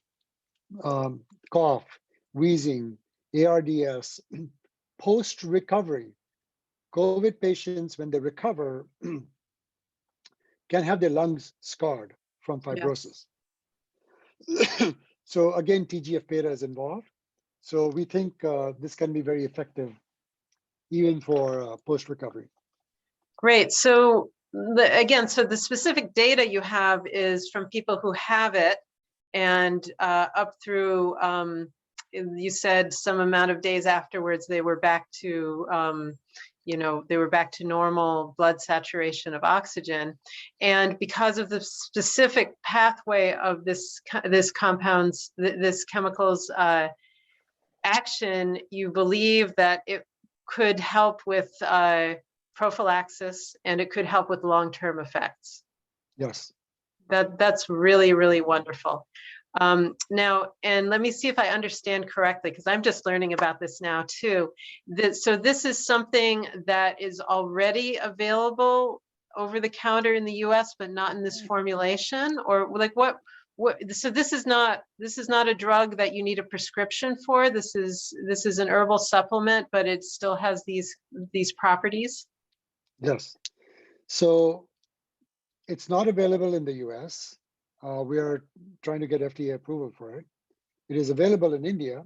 cough, wheezing, ARDS, post-recovery. COVID patients, when they recover, can have their lungs scarred from fibrosis. Yes. So again, TGF-beta is involved. So we think this can be very effective even for post-recovery. Great. So the specific data you have is from people who have it, and up through, you said some amount of days afterwards, they were back to, they were back to normal blood saturation of oxygen. And because of the specific pathway of this chemical's action, you believe that it could help with prophylaxis, and it could help with long-term effects. Yes. That's really, really wonderful. Now, and let me see if I understand correctly, because I'm just learning about this now too. So this is something that is already available over the counter in the US, but not in this formulation? Or like what so this is not a drug that you need a prescription for. This is an herbal supplement, but it still has these properties? Yes. So it's not available in the US. We are trying to get FDA approval for it. It is available in India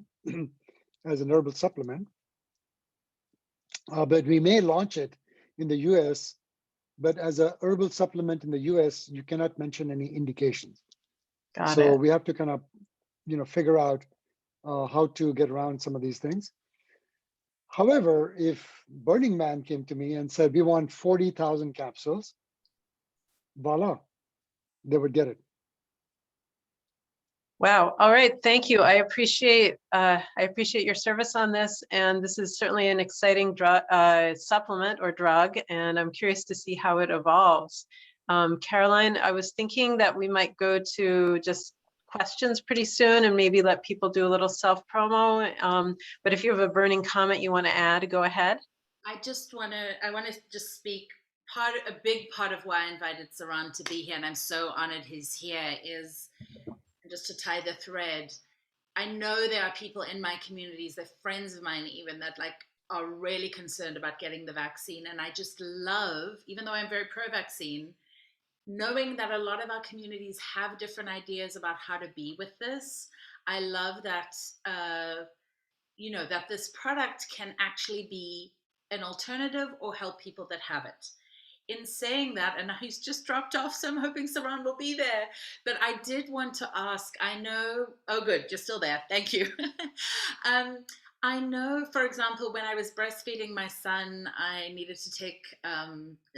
as an herbal supplement, but we may launch it in the US but as a herbal supplement in the US, you cannot mention any indications. Got So it. we have to kind of, figure out how to get around some of these things. However, if Burning Man came to me and said, we want 40,000 capsules, voila, they would get it. Wow. All right. Thank you. I appreciate your service on this, and this is certainly an exciting drug, supplement or drug, and I'm curious to see how it evolves. Caroline, I was thinking that we might go to just questions pretty soon, and maybe let people do a little self promo. But if you have a burning comment you want to add, go ahead. I want to just speak. A big part of why I invited Saran to be here, and I'm so honored he's here, is just to tie the thread. I know there are people in my communities, they're friends of mine even, that like are really concerned about getting the vaccine. And I just love, even though I'm very pro-vaccine, knowing that a lot of our communities have different ideas about how to be with this. I love that, that this product can actually be an alternative or help people that have it. In saying that, and he's just dropped off, so I'm hoping Saran will be there. But I did want to ask, I know, oh good, you're still there, thank you. I know, for example, when I was breastfeeding my son, I needed to take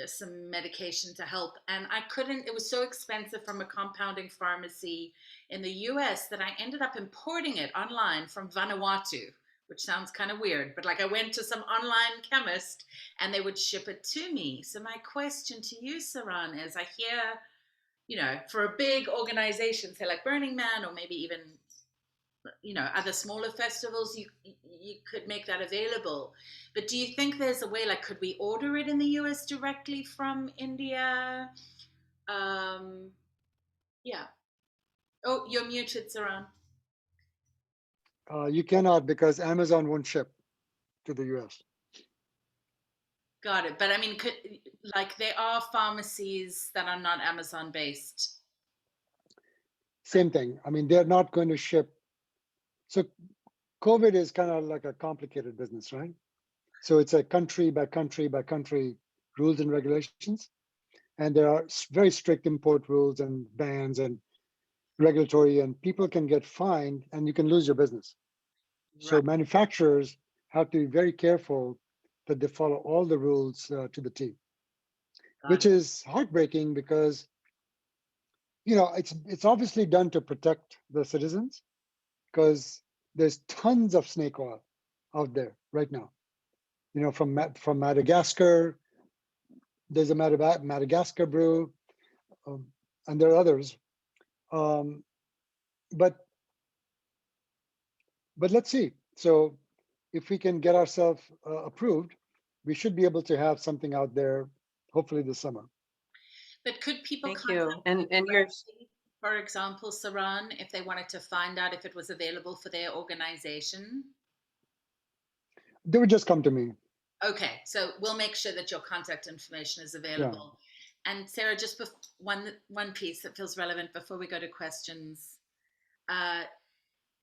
some medication to help, and I couldn't, it was so expensive from a compounding pharmacy in the US that I ended up importing it online from Vanuatu, which sounds kind of weird, but like I went to some online chemist and they would ship it to me. So my question to you, Saran, is I hear, for a big organization, say like Burning Man, or maybe even, other smaller festivals, you could make that available. But do you think there's a way, like, could we order it in the US directly from India? Yeah. Oh, you're muted, Saran. You cannot, because Amazon won't ship to the US. Got it. But I mean, there are pharmacies that are not Amazon based. Same thing. I mean, they're not going to ship. So COVID is kind of like a complicated business, right? So it's a country by country by country rules and regulations. And there are very strict import rules and bans and regulatory, and people can get fined and you can lose your business. So Right. manufacturers have to be very careful that they follow all the rules to the T, which is heartbreaking because it's obviously done to protect the citizens, because there's tons of snake oil out there right now. From Madagascar, there's a Madagascar brew, and there are others. But let's see. So if we can get ourselves approved, we should be able to have something out there, hopefully this summer. But could people Thank you. contact And you're, for example, Saran, if they wanted to find out if it was available for their organization? They would just come to me. Okay, so we'll make sure that your contact information is available. Yeah. And Sarah, just one piece that feels relevant before we go to questions.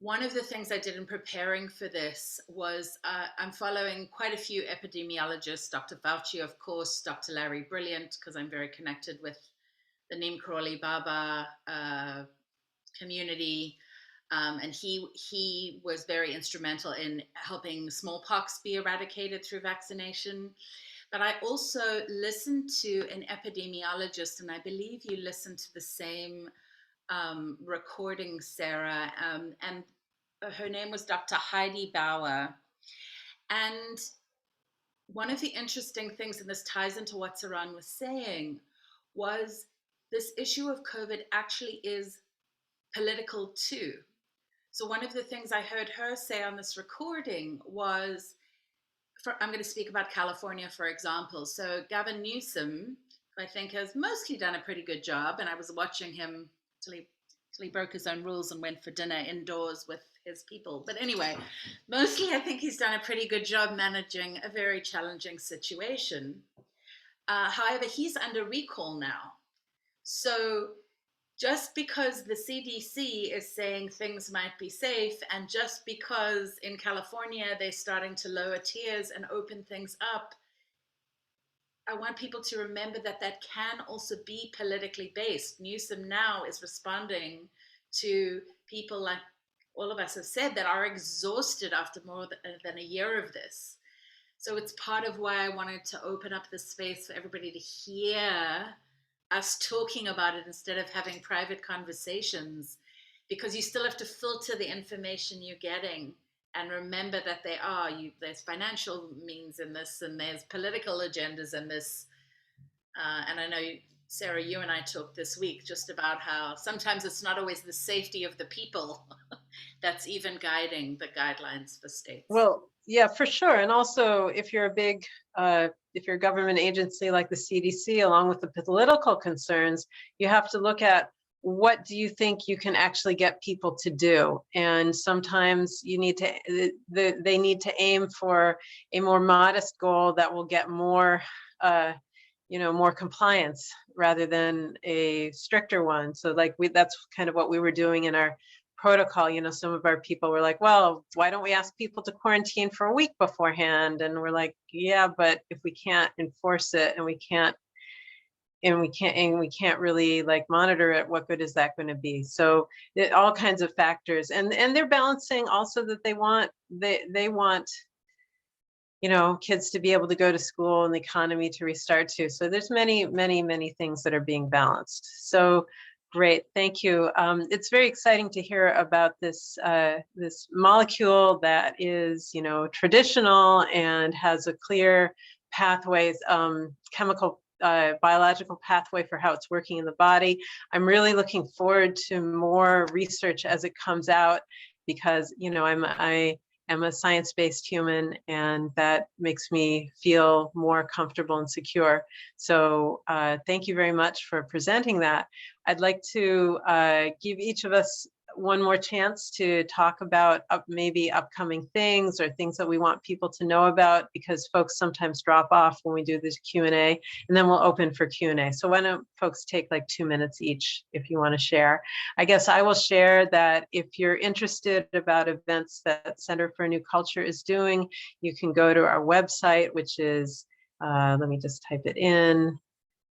One of the things I did in preparing for this was I'm following quite a few epidemiologists, Dr. Fauci, of course, Dr. Larry Brilliant, because I'm very connected with the Neem Karoli Baba community. And he was very instrumental in helping smallpox be eradicated through vaccination. But I also listened to an epidemiologist, and I believe you listened to the same recording, Sarah, and her name was Dr. Heidi Bauer. And one of the interesting things, and this ties into what Saran was saying, was this issue of COVID actually is political too. So one of the things I heard her say on this recording was, I'm going to speak about California, for example. So Gavin Newsom, who I think has mostly done a pretty good job, and I was watching him till he broke his own rules and went for dinner indoors with his people. But anyway, mostly I think he's done a pretty good job managing a very challenging situation. However, he's under recall now. So just because the CDC is saying things might be safe, and just because in California they're starting to lower tiers and open things up, I want people to remember that that can also be politically based. Newsom now is responding to people like all of us have said that are exhausted after more than a year of this. So it's part of why I wanted to open up the space for everybody to hear us talking about it instead of having private conversations, because you still have to filter the information you're getting and remember that there's financial means in this and there's political agendas in this. And I know, Sarah, you and I talked this week just about how sometimes it's not always the safety of the people that's even guiding the guidelines for states. Well, yeah, for sure. And also, if you're a government agency like the CDC, along with the political concerns, you have to look at what do you think you can actually get people to do. And sometimes you need to, they need to aim for a more modest goal that will get more, more compliance rather than a stricter one. So like that's kind of what we were doing in our protocol. Some of our people were like, well, why don't we ask people to quarantine for a week beforehand? And we're like, yeah, but if we can't enforce it and we can't really like monitor it, what good is that going to be? So all kinds of factors, and they're balancing also that they want kids to be able to go to school and the economy to restart too. So there's many things that are being balanced. So great, thank you. It's very exciting to hear about this molecule that is traditional and has a clear pathways, biological pathway for how it's working in the body. I'm really looking forward to more research as it comes out, because I am a science-based human, and that makes me feel more comfortable and secure. So thank you very much for presenting that. I'd like to give each of us one more chance to talk about maybe upcoming things or things that we want people to know about, because folks sometimes drop off when we do this Q&A, and then we'll open for Q&A. So why don't folks take like 2 minutes each if you want to share. I guess I will share that if you're interested about events that Center for a New Culture is doing, you can go to our website, which is, let me just type it in,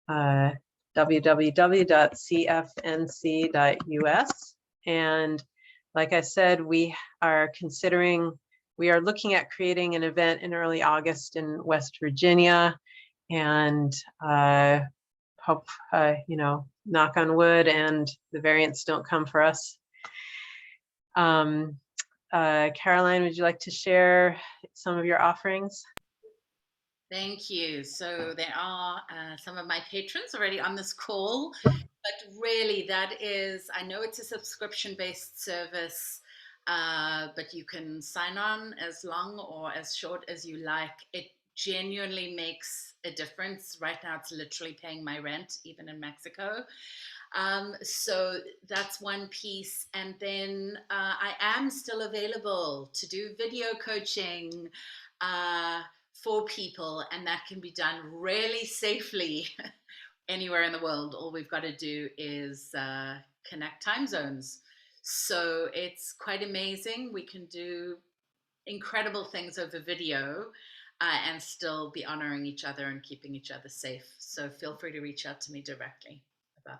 www.cfnc.us. And like I said, we are looking at creating an event in early August in West Virginia, and hope, knock on wood and the variants don't come for us. Caroline, would you like to share some of your offerings? Thank you. So there are some of my patrons already on this call, but really that is, I know it's a subscription-based service, but you can sign on as long or as short as you like. It genuinely makes a difference. Right now it's literally paying my rent, even in Mexico. So that's one piece. And then I am still available to do video coaching for people, and that can be done really safely anywhere in the world. All we've got to do is connect time zones. So it's quite amazing. We can do incredible things over video and still be honoring each other and keeping each other safe. So feel free to reach out to me directly about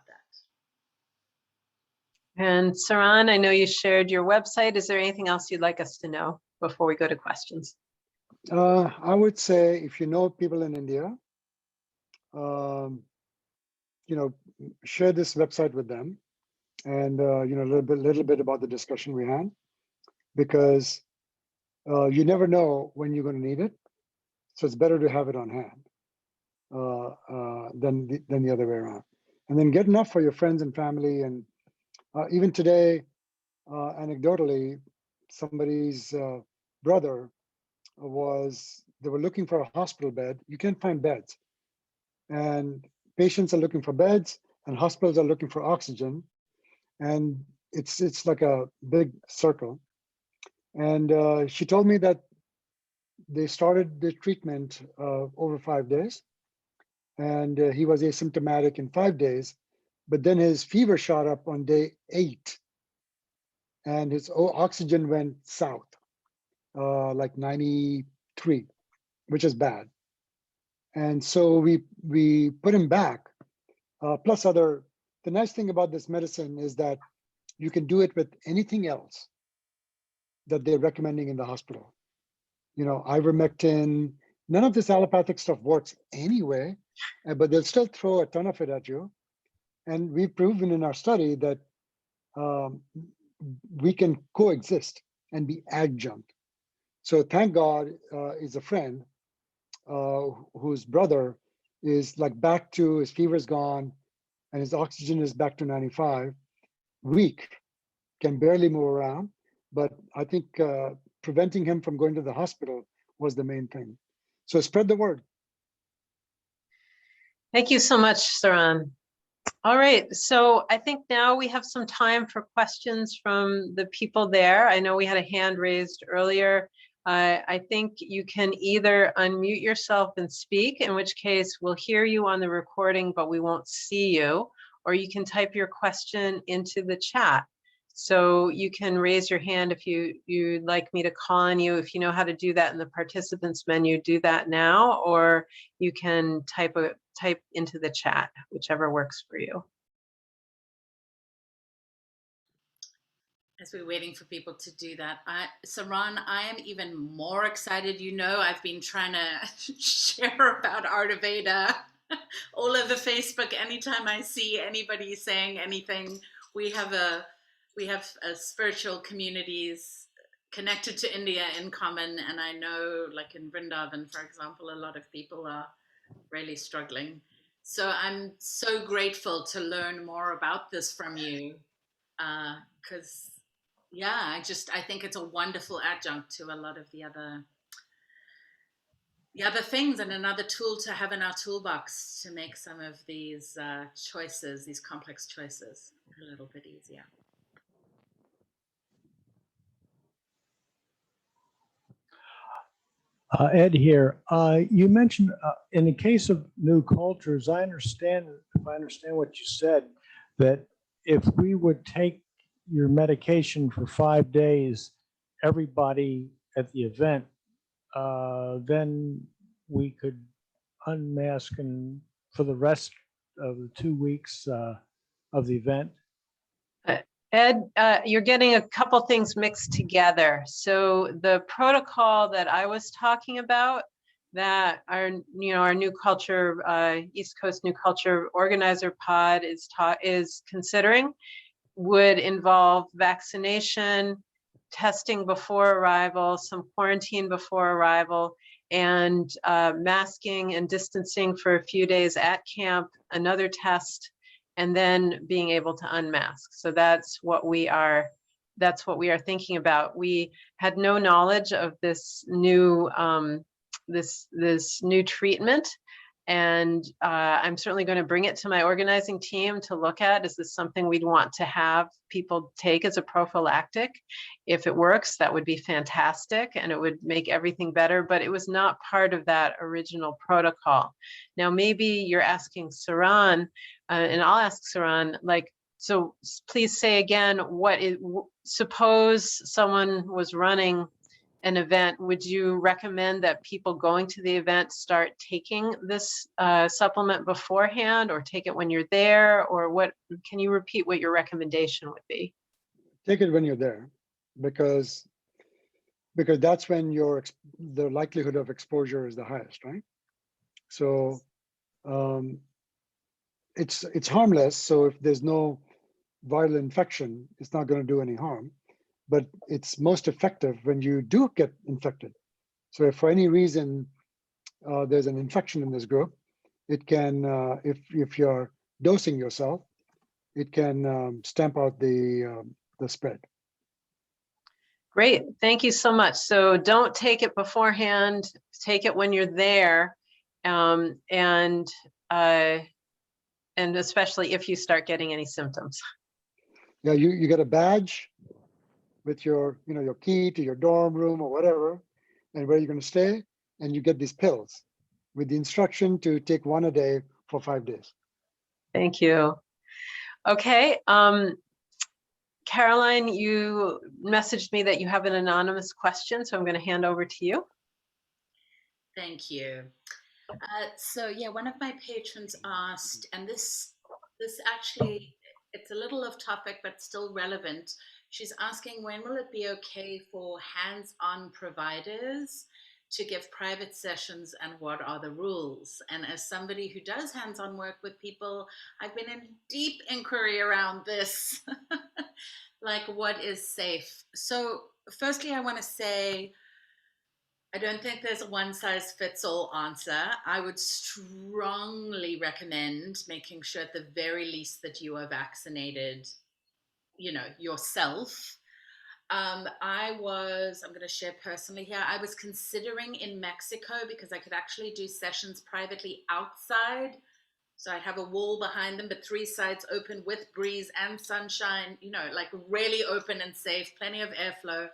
that. And Saran, I know you shared your website. Is there anything else you'd like us to know before we go to questions? I would say if you know people in India, share this website with them, and a little bit about the discussion we had, because you never know when you're going to need it. So it's better to have it on hand than the other way around. And then get enough for your friends and family. And even today, anecdotally, somebody's brother they were looking for a hospital bed. You can't find beds. And patients are looking for beds, and hospitals are looking for oxygen. And it's like a big circle. And she told me that they started the treatment over 5 days, and he was asymptomatic in 5 days, but then his fever shot up on day 8, and his oxygen went south, like 93, which is bad. And so we put him back. Plus other, the nice thing about this medicine is that you can do it with anything else that they're recommending in the hospital. You know, ivermectin, none of this allopathic stuff works anyway, but they'll still throw a ton of it at you. And we've proven in our study that we can coexist and be adjunct. So thank God is a friend whose brother is like back to, his fever's gone and his oxygen is back to 95, weak, can barely move around. But I think preventing him from going to the hospital was the main thing. So spread the word. Thank you so much, Saran. All right, so I think now we have some time for questions from the people there. I know we had a hand raised earlier. I think you can either unmute yourself and speak, in which case we'll hear you on the recording, but we won't see you, or you can type your question into the chat. So you can raise your hand if you'd like me to call on you. If you know how to do that in the participants menu, do that now, or you can type into the chat, whichever works for you. As we're waiting for people to do that, Saran, I am even more excited. You know, I've been trying to share about Ayurveda all over Facebook. Anytime I see anybody saying anything, we have a spiritual communities connected to India in common, and I know, like in Vrindavan, for example, a lot of people are really struggling. So I'm so grateful to learn more about this from you, because yeah, I think it's a wonderful adjunct to a lot of the other things, and another tool to have in our toolbox to make some of these choices, these complex choices, a little bit easier. Ed here. You mentioned in the case of new cultures, if I understand what you said, that if we would take your medication for 5 days, everybody at the event, then we could unmask and for the rest of the 2 weeks of the event. Ed, you're getting a couple things mixed together. So the protocol that I was talking about, that our new culture, East Coast New Culture Organizer Pod is considering, would involve vaccination, testing before arrival, some quarantine before arrival, and masking and distancing for a few days at camp, another test, and then being able to unmask. So that's what we are thinking about. We had no knowledge of this new this new treatment, and I'm certainly going to bring it to my organizing team to look at. Is this something we'd want to have people take as a prophylactic? If it works, that would be fantastic, and it would make everything better, but it was not part of that original protocol. Now, maybe you're asking Saran, and I'll ask Saran, so please say again, suppose someone was running an event, would you recommend that people going to the event start taking this supplement beforehand, or take it when you're there, or what? Can you repeat what your recommendation would be? Take it when you're there, because that's when the likelihood of exposure is the highest, right? So it's harmless. So if there's no viral infection, it's not going to do any harm. But it's most effective when you do get infected. So if for any reason there's an infection in this group, it can, if you're dosing yourself, it can stamp out the spread. Great, thank you so much. So don't take it beforehand, take it when you're there, and especially if you start getting any symptoms. Yeah, you get a badge with your key to your dorm room or whatever, and where you're going to stay, and you get these pills with the instruction to take one a day for 5 days. Thank you. Okay, Caroline, you messaged me that you have an anonymous question, so I'm going to hand over to you. Thank you. So yeah, one of my patrons asked, and this actually, it's a little off topic but still relevant. She's asking, when will it be okay for hands-on providers to give private sessions, and what are the rules? And as somebody who does hands-on work with people, I've been in deep inquiry around this. Like, what is safe? So firstly, I want to say, I don't think there's a one size fits all answer. I would strongly recommend making sure at the very least that you are vaccinated, yourself. I'm going to share personally here. I was considering in Mexico, because I could actually do sessions privately outside. So I'd have a wall behind them, but three sides open with breeze and sunshine, like really open and safe, plenty of airflow.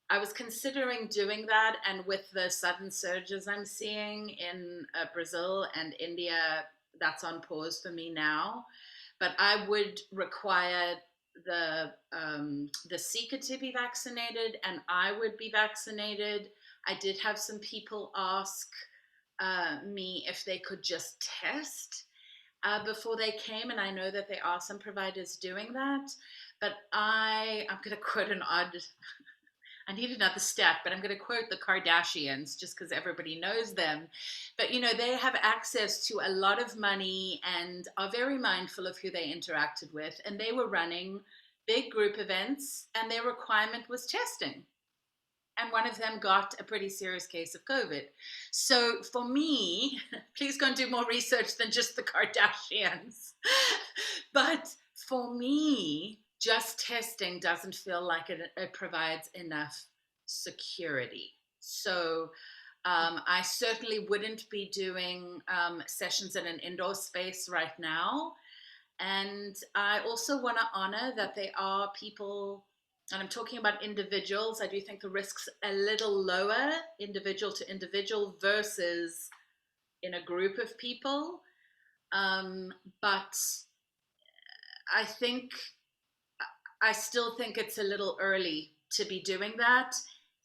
I was considering doing that, and with the sudden surges I'm seeing in Brazil and India, that's on pause for me now. But I would require the seeker to be vaccinated, and I would be vaccinated. I did have some people ask me if they could just test before they came, and I know that there are some providers doing that. But I'm going to quote an odd. I need another stat, but I'm going to quote the Kardashians just because everybody knows them. But, they have access to a lot of money and are very mindful of who they interacted with. And they were running big group events, and their requirement was testing. And one of them got a pretty serious case of COVID. So for me, please go and do more research than just the Kardashians. But for me, just testing doesn't feel like it provides enough security. So I certainly wouldn't be doing sessions in an indoor space right now. And I also want to honor that there are people, and I'm talking about individuals. I do think the risk's a little lower, individual to individual versus in a group of people. But I still think it's a little early to be doing that.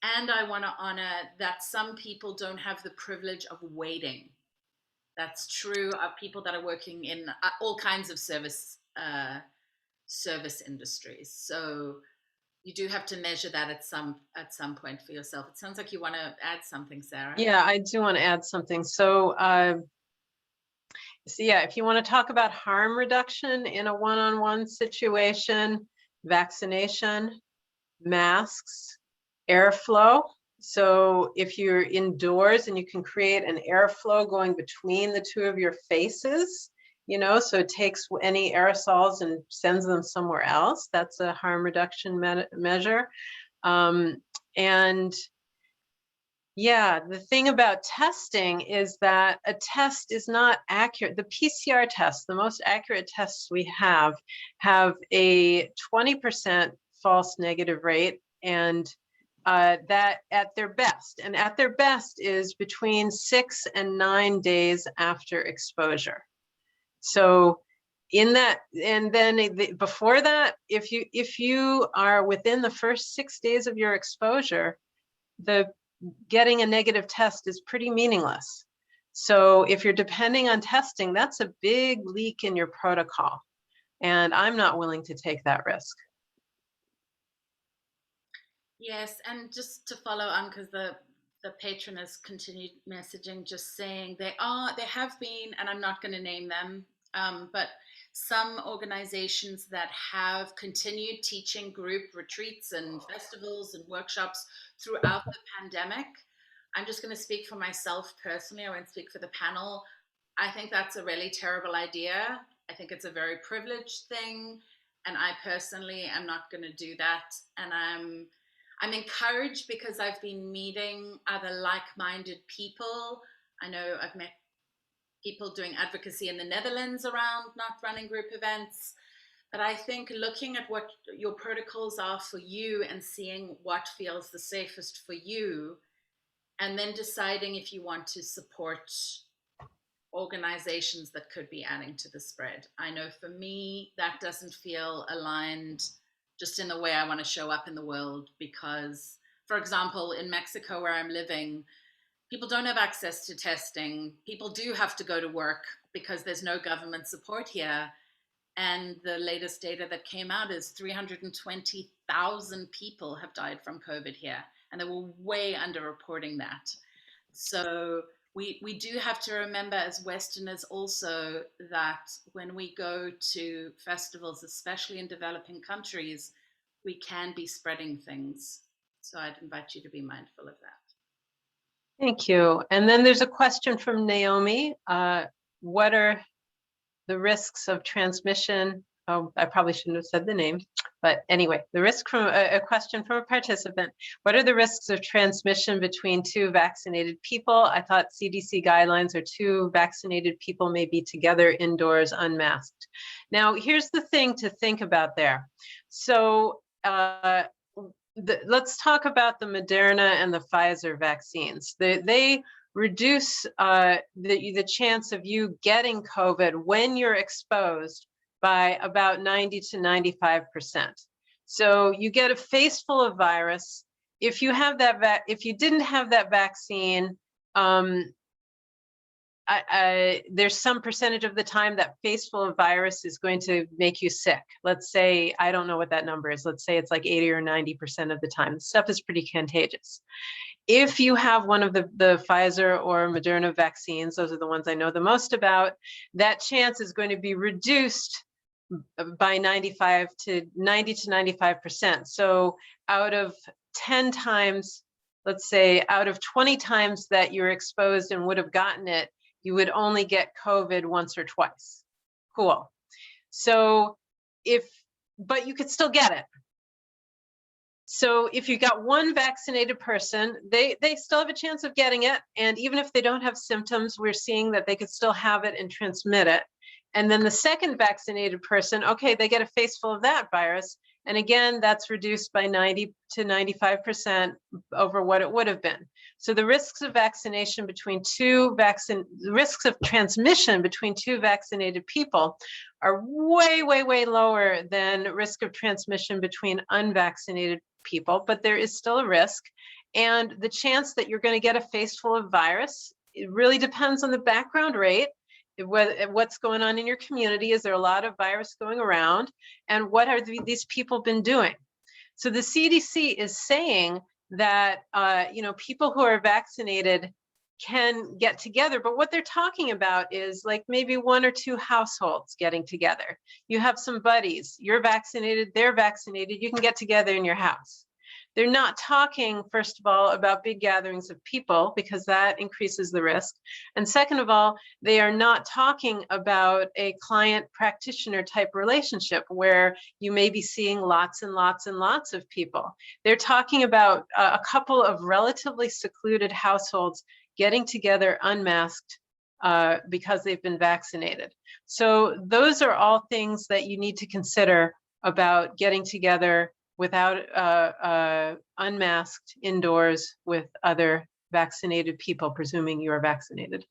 And I want to honor that some people don't have the privilege of waiting. That's true of people that are working in all kinds of service industries. So you do have to measure that at some point for yourself. It sounds like you want to add something, Sarah. Yeah, I do want to add something. So yeah, if you want to talk about harm reduction in a one-on-one situation, vaccination, masks, airflow. So if you're indoors and you can create an airflow going between the two of your faces, so it takes any aerosols and sends them somewhere else, that's a harm reduction measure. And yeah, the thing about testing is that a test is not accurate. The PCR tests, the most accurate tests we have a 20% false negative rate, and that at their best. And at their best is between 6 and 9 days after exposure. So in that, and then before that, if you are within the first 6 days of your exposure, getting a negative test is pretty meaningless. So if you're depending on testing, that's a big leak in your protocol. And I'm not willing to take that risk. Yes, and just to follow on, because the patron has continued messaging, just saying there have been, and I'm not going to name them, but some organizations that have continued teaching group retreats and festivals and workshops throughout the pandemic. I'm just going to speak for myself personally. I won't speak for the panel. I think that's a really terrible idea. I think it's a very privileged thing, and I personally am not going to do that. And I'm encouraged because I've been meeting other like-minded people. I know I've met people doing advocacy in the Netherlands around not running group events. But I think looking at what your protocols are for you and seeing what feels the safest for you, and then deciding if you want to support organizations that could be adding to the spread. I know for me, that doesn't feel aligned just in the way I want to show up in the world, because, for example, in Mexico where I'm living, people don't have access to testing. People do have to go to work because there's no government support here. And the latest data that came out is 320,000 people have died from COVID here. And they were way underreporting that. So we do have to remember as Westerners also that when we go to festivals, especially in developing countries, we can be spreading things. So I'd invite you to be mindful of that. Thank you. And then there's a question from Naomi. What are the risks of transmission? Oh, I probably shouldn't have said the name, but anyway, the risk from a question from a participant. What are the risks of transmission between two vaccinated people? I thought CDC guidelines are two vaccinated people may be together indoors unmasked. Now, here's the thing to think about there. So let's talk about the Moderna and the Pfizer vaccines. They reduce the chance of you getting COVID when you're exposed by about 90 to 95%. So you get a face full of virus. If you have that, if you didn't have that vaccine, there's some percentage of the time that face full of virus is going to make you sick. Let's say, I don't know what that number is. Let's say it's like 80 or 90% of the time. The stuff is pretty contagious. If you have one of the Pfizer or Moderna vaccines, those are the ones I know the most about, that chance is going to be reduced by 90 to 95%. So out of 10 times, let's say out of 20 times that you're exposed and would have gotten it, you would only get COVID once or twice. Cool. So but you could still get it. So if you got one vaccinated person, they still have a chance of getting it. And even if they don't have symptoms, we're seeing that they could still have it and transmit it. And then the second vaccinated person, okay, they get a face full of that virus. And again, that's reduced by 90 to 95% over what it would have been. So the risks of vaccination between the risks of transmission between two vaccinated people are way, way, way lower than risk of transmission between unvaccinated people, but there is still a risk. And the chance that you're going to get a face full of virus, it really depends on the background rate. What's going on in your community? Is there a lot of virus going around? And what are these people been doing? So the CDC is saying that people who are vaccinated can get together, but what they're talking about is like maybe one or two households getting together. You have some buddies, you're vaccinated, they're vaccinated, you can get together in your house. They're not talking, first of all, about big gatherings of people because that increases the risk. And second of all, they are not talking about a client practitioner type relationship where you may be seeing lots and lots and lots of people. They're talking about a couple of relatively secluded households getting together unmasked because they've been vaccinated. So those are all things that you need to consider about getting together without unmasked indoors with other vaccinated people, presuming you are vaccinated.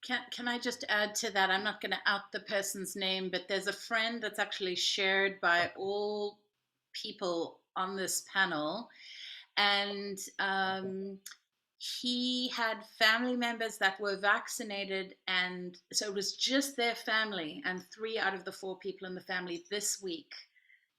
Can I just add to that? I'm not going to out the person's name, but there's a friend that's actually shared by all people on this panel. And he had family members that were vaccinated, and so it was just their family, and 3 out of the 4 people in the family this week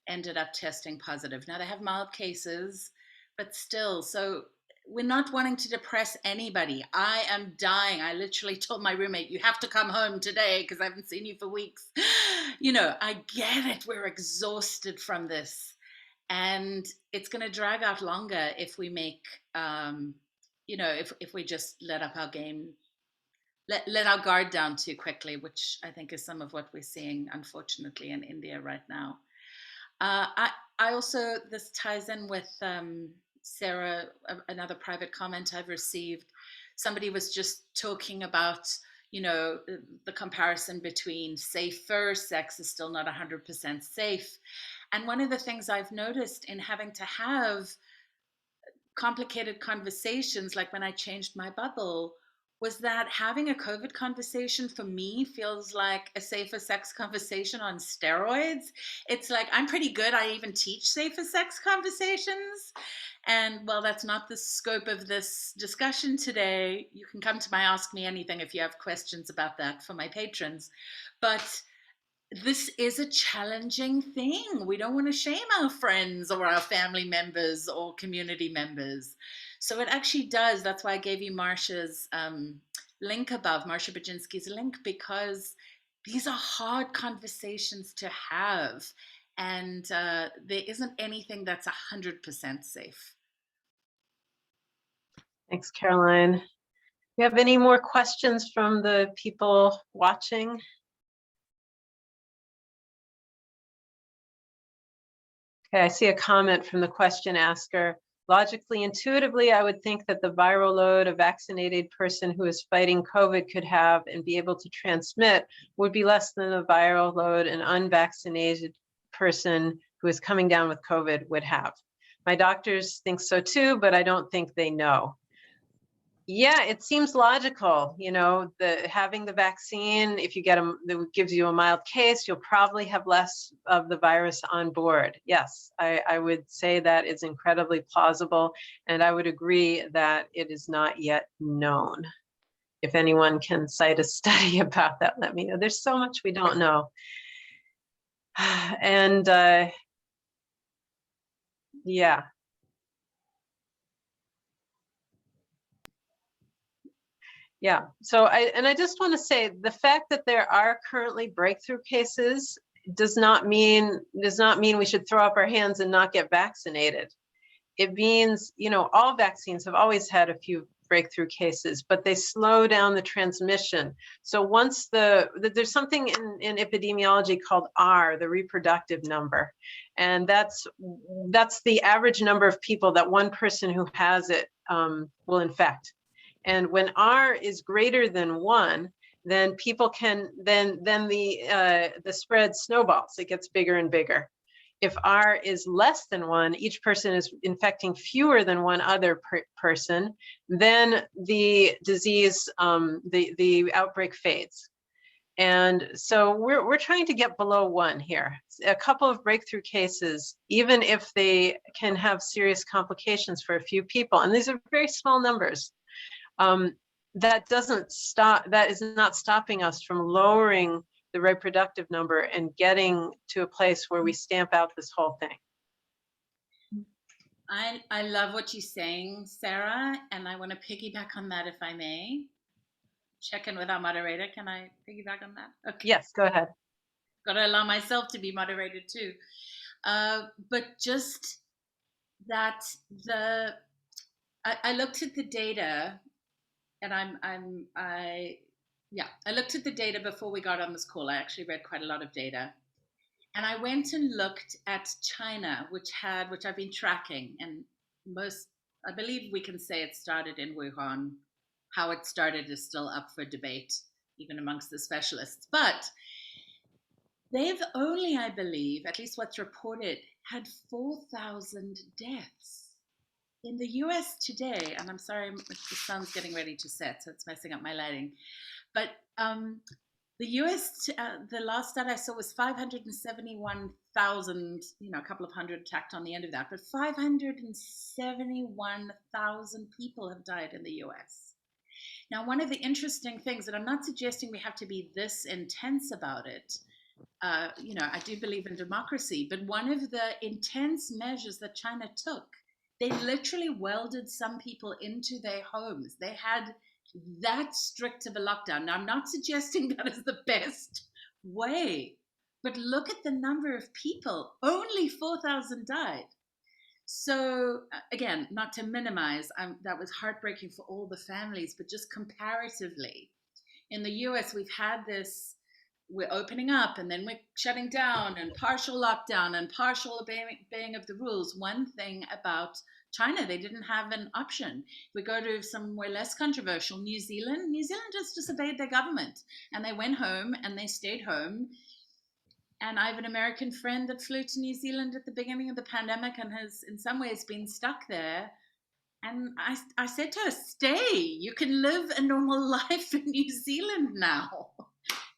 ended up testing positive. Now they have mild cases, but still, so we're not wanting to depress anybody. I am dying. I literally told my roommate, you have to come home today because I haven't seen you for weeks. I get it. We're exhausted from this. And it's going to drag out longer if we make, if we just let up our game, let our guard down too quickly, which I think is some of what we're seeing, unfortunately, in India right now. I also, this ties in with Sarah, another private comment I've received. Somebody was just talking about, the comparison between safer, sex is still not 100% safe. And one of the things I've noticed in having to have complicated conversations, like when I changed my bubble, was that having a COVID conversation for me feels like a safer sex conversation on steroids. It's like, I'm pretty good. I even teach safer sex conversations. And well, that's not the scope of this discussion today. You can come to my Ask Me Anything if you have questions about that for my patrons. But this is a challenging thing. We don't want to shame our friends or our family members or community members. So it actually does. That's why I gave you Marsha's link above, Marsha Baginski's link, because these are hard conversations to have. And there isn't anything that's 100% safe. Thanks, Caroline. Do you have any more questions from the people watching? Okay, I see a comment from the question asker. Logically, intuitively, I would think that the viral load a vaccinated person who is fighting COVID could have and be able to transmit would be less than the viral load an unvaccinated person who is coming down with COVID would have. My doctors think so too, but I don't think they know. Yeah, it seems logical, you know, having the vaccine, if you get that gives you a mild case, you'll probably have less of the virus on board. Yes, I would say that is incredibly plausible, and I would agree that it is not yet known. If anyone can cite a study about that, let me know. There's so much we don't know. And yeah. Yeah, so I just want to say the fact that there are currently breakthrough cases does not mean we should throw up our hands and not get vaccinated. It means, you know, all vaccines have always had a few breakthrough cases, but they slow down the transmission. So once there's something in epidemiology called R, the reproductive number, and that's the average number of people that one person who has it will infect. And when R is greater than 1, then people can, then the spread snowballs. It gets bigger and bigger. If R is less than 1, each person is infecting fewer than one other person, then the disease, the outbreak fades. And so we're trying to get below 1 here. A couple of breakthrough cases, even if they can have serious complications for a few people, and these are very small numbers, that is not stopping us from lowering the reproductive number and getting to a place where we stamp out this whole thing. I love what you're saying, Sarah, and I want to piggyback on that if I may. Check in with our moderator. Can I piggyback on that? Okay. Yes, go ahead. Got to allow myself to be moderated too. But just that I looked at the data, and I looked at the data before we got on this call. I actually read quite a lot of data. And I went and looked at China, which I've been tracking, and I believe we can say it started in Wuhan. How it started is still up for debate, even amongst the specialists. But they've only, I believe, at least what's reported, had 4,000 deaths. In the US today, and I'm sorry, the sun's getting ready to set, so it's messing up my lighting. But the US, the last stat I saw was 571,000, you know, a couple of hundred tacked on the end of that, but 571,000 people have died in the US. Now, one of the interesting things, and I'm not suggesting we have to be this intense about it, you know, I do believe in democracy, but one of the intense measures that China took, they literally welded some people into their homes. They had that strict of a lockdown. Now, I'm not suggesting that is the best way, but look at the number of people. Only 4,000 died. So again, not to minimize, that was heartbreaking for all the families, but just comparatively, in the US, we've had this, we're opening up and then we're shutting down and partial lockdown and partial obeying of the rules. One thing about China, they didn't have an option. If we go to somewhere less controversial, New Zealand just disobeyed their government, and they went home and they stayed home. And I have an American friend that flew to New Zealand at the beginning of the pandemic and has in some ways been stuck there. And I said to her, stay. You can live a normal life in New Zealand now.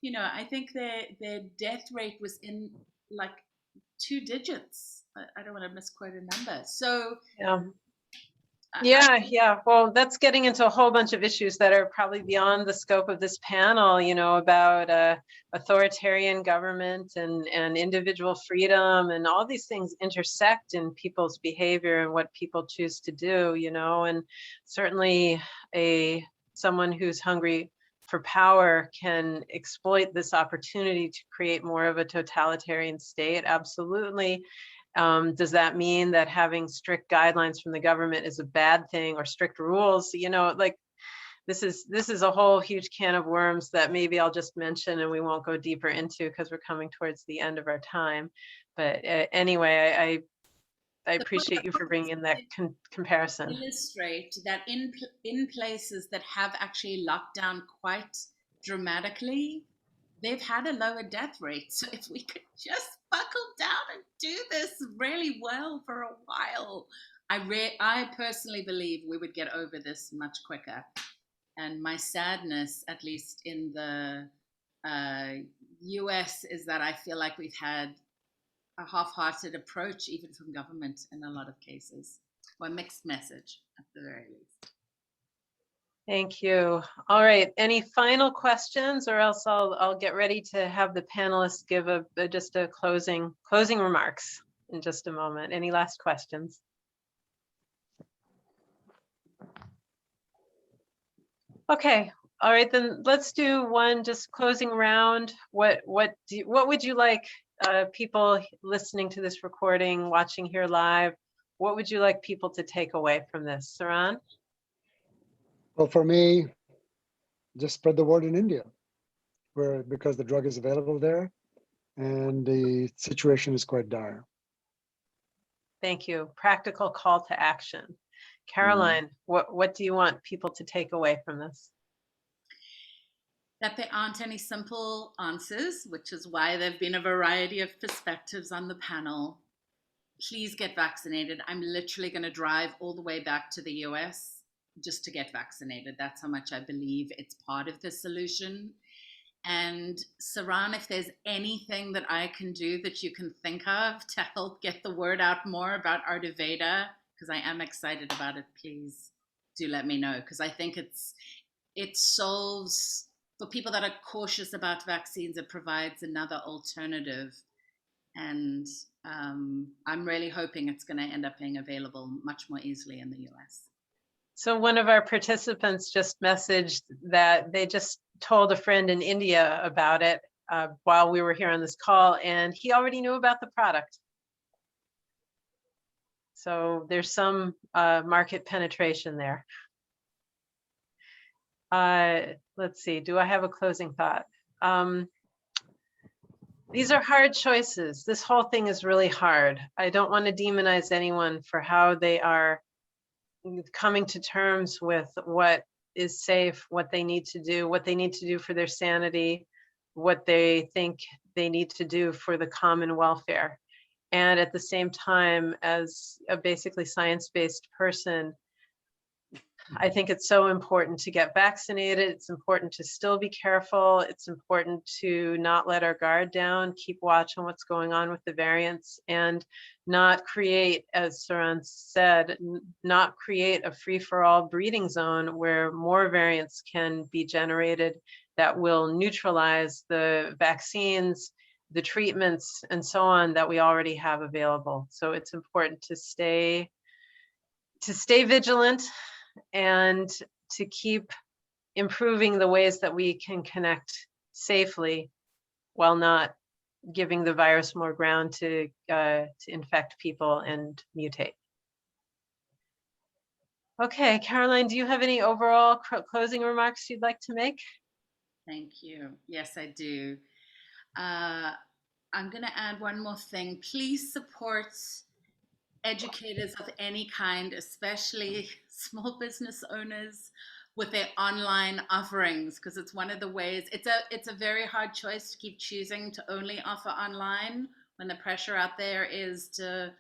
You know, I think their death rate was in like 2 digits. I don't want to misquote a number. So Yeah. I, Yeah. Well, that's getting into a whole bunch of issues that are probably beyond the scope of this panel, you know, about authoritarian government and individual freedom, and all these things intersect in people's behavior and what people choose to do, you know, and certainly someone who's hungry for power can exploit this opportunity to create more of a totalitarian state. Absolutely. Does that mean that having strict guidelines from the government is a bad thing, or strict rules? You know, like this is a whole huge can of worms that maybe I'll just mention and we won't go deeper into because we're coming towards the end of our time. But anyway, I appreciate you for bringing in that comparison. Illustrate that in places that have actually locked down quite dramatically, they've had a lower death rate. So if we could just buckle down and do this really well for a while, I personally believe we would get over this much quicker. And my sadness, at least in the US, is that I feel like we've had a half-hearted approach, even from government in a lot of cases, or a mixed message at the very least. Thank you. All right. Any final questions, or else I'll get ready to have the panelists give just a closing remarks in just a moment. Any last questions? Okay. All right, then let's do one just closing round. What would you like people listening to this recording, watching here live, what would you like people to take away from this? Saran? Well, for me, just spread the word in India, because the drug is available there and the situation is quite dire. Thank you. Practical call to action. Caroline, what do you want people to take away from this? That there aren't any simple answers, which is why there have been a variety of perspectives on the panel. Please get vaccinated. I'm literally going to drive all the way back to the US just to get vaccinated. That's how much I believe it's part of the solution. And Saran, if there's anything that I can do that you can think of to help get the word out more about Ayurveda, because I am excited about it, please do let me know. Because I think it solves, for people that are cautious about vaccines, it provides another alternative. And I'm really hoping it's going to end up being available much more easily in the US. So one of our participants just messaged that they just told a friend in India about it while we were here on this call, and he already knew about the product. So there's some market penetration there. Let's see, do I have a closing thought? These are hard choices. This whole thing is really hard. I don't want to demonize anyone for how they are coming to terms with what is safe, what they need to do for their sanity, what they think they need to do for the common welfare. And at the same time, as a basically science-based person, I think it's so important to get vaccinated. It's important to still be careful. It's important to not let our guard down, keep watch on what's going on with the variants, and not create, as Saran said, not create a free-for-all breeding zone where more variants can be generated that will neutralize the vaccines, the treatments, and so on that we already have available. So it's important to stay vigilant and to keep improving the ways that we can connect safely while not giving the virus more ground to infect people and mutate. Okay, Caroline, do you have any overall closing remarks you'd like to make? Thank you. Yes, I do. I'm going to add one more thing. Please support educators of any kind, especially small business owners, with their online offerings, because it's one of the ways. It's a very hard choice to keep choosing to only offer online when the pressure out there is to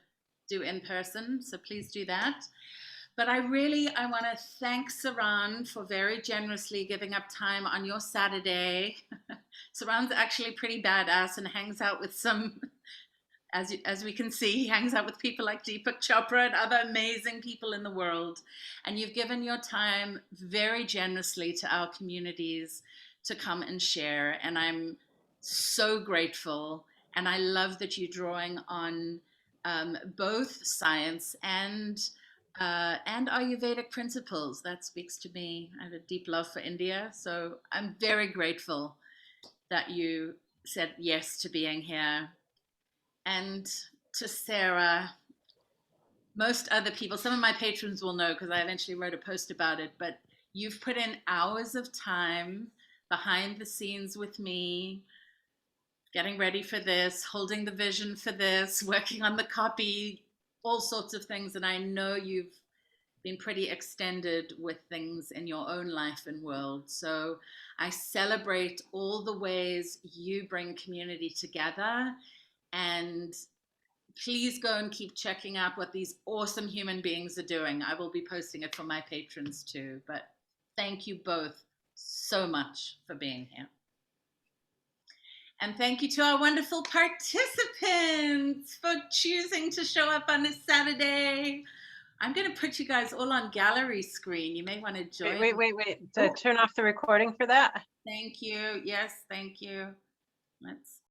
do in person. So please do that. But I want to thank Saran for very generously giving up time on your Saturday. Saran's actually pretty badass and hangs out with some, as we can see, he hangs out with people like Deepak Chopra and other amazing people in the world. And you've given your time very generously to our communities to come and share. And I'm so grateful. And I love that you're drawing on both science and Ayurvedic principles. That speaks to me. I have a deep love for India. So I'm very grateful that you said yes to being here. And to Sarah, most other people, some of my patrons will know because I eventually wrote a post about it, but you've put in hours of time behind the scenes with me, getting ready for this, holding the vision for this, working on the copy, all sorts of things. And I know you've been pretty extended with things in your own life and world. So I celebrate all the ways you bring community together. And please go and keep checking out what these awesome human beings are doing. I will be posting it for my patrons too. But thank you both so much for being here. And thank you to our wonderful participants for choosing to show up on this Saturday. I'm going to put you guys all on gallery screen. You may want to join. Wait. To turn off the recording for that? Thank you. Yes, thank you. Let's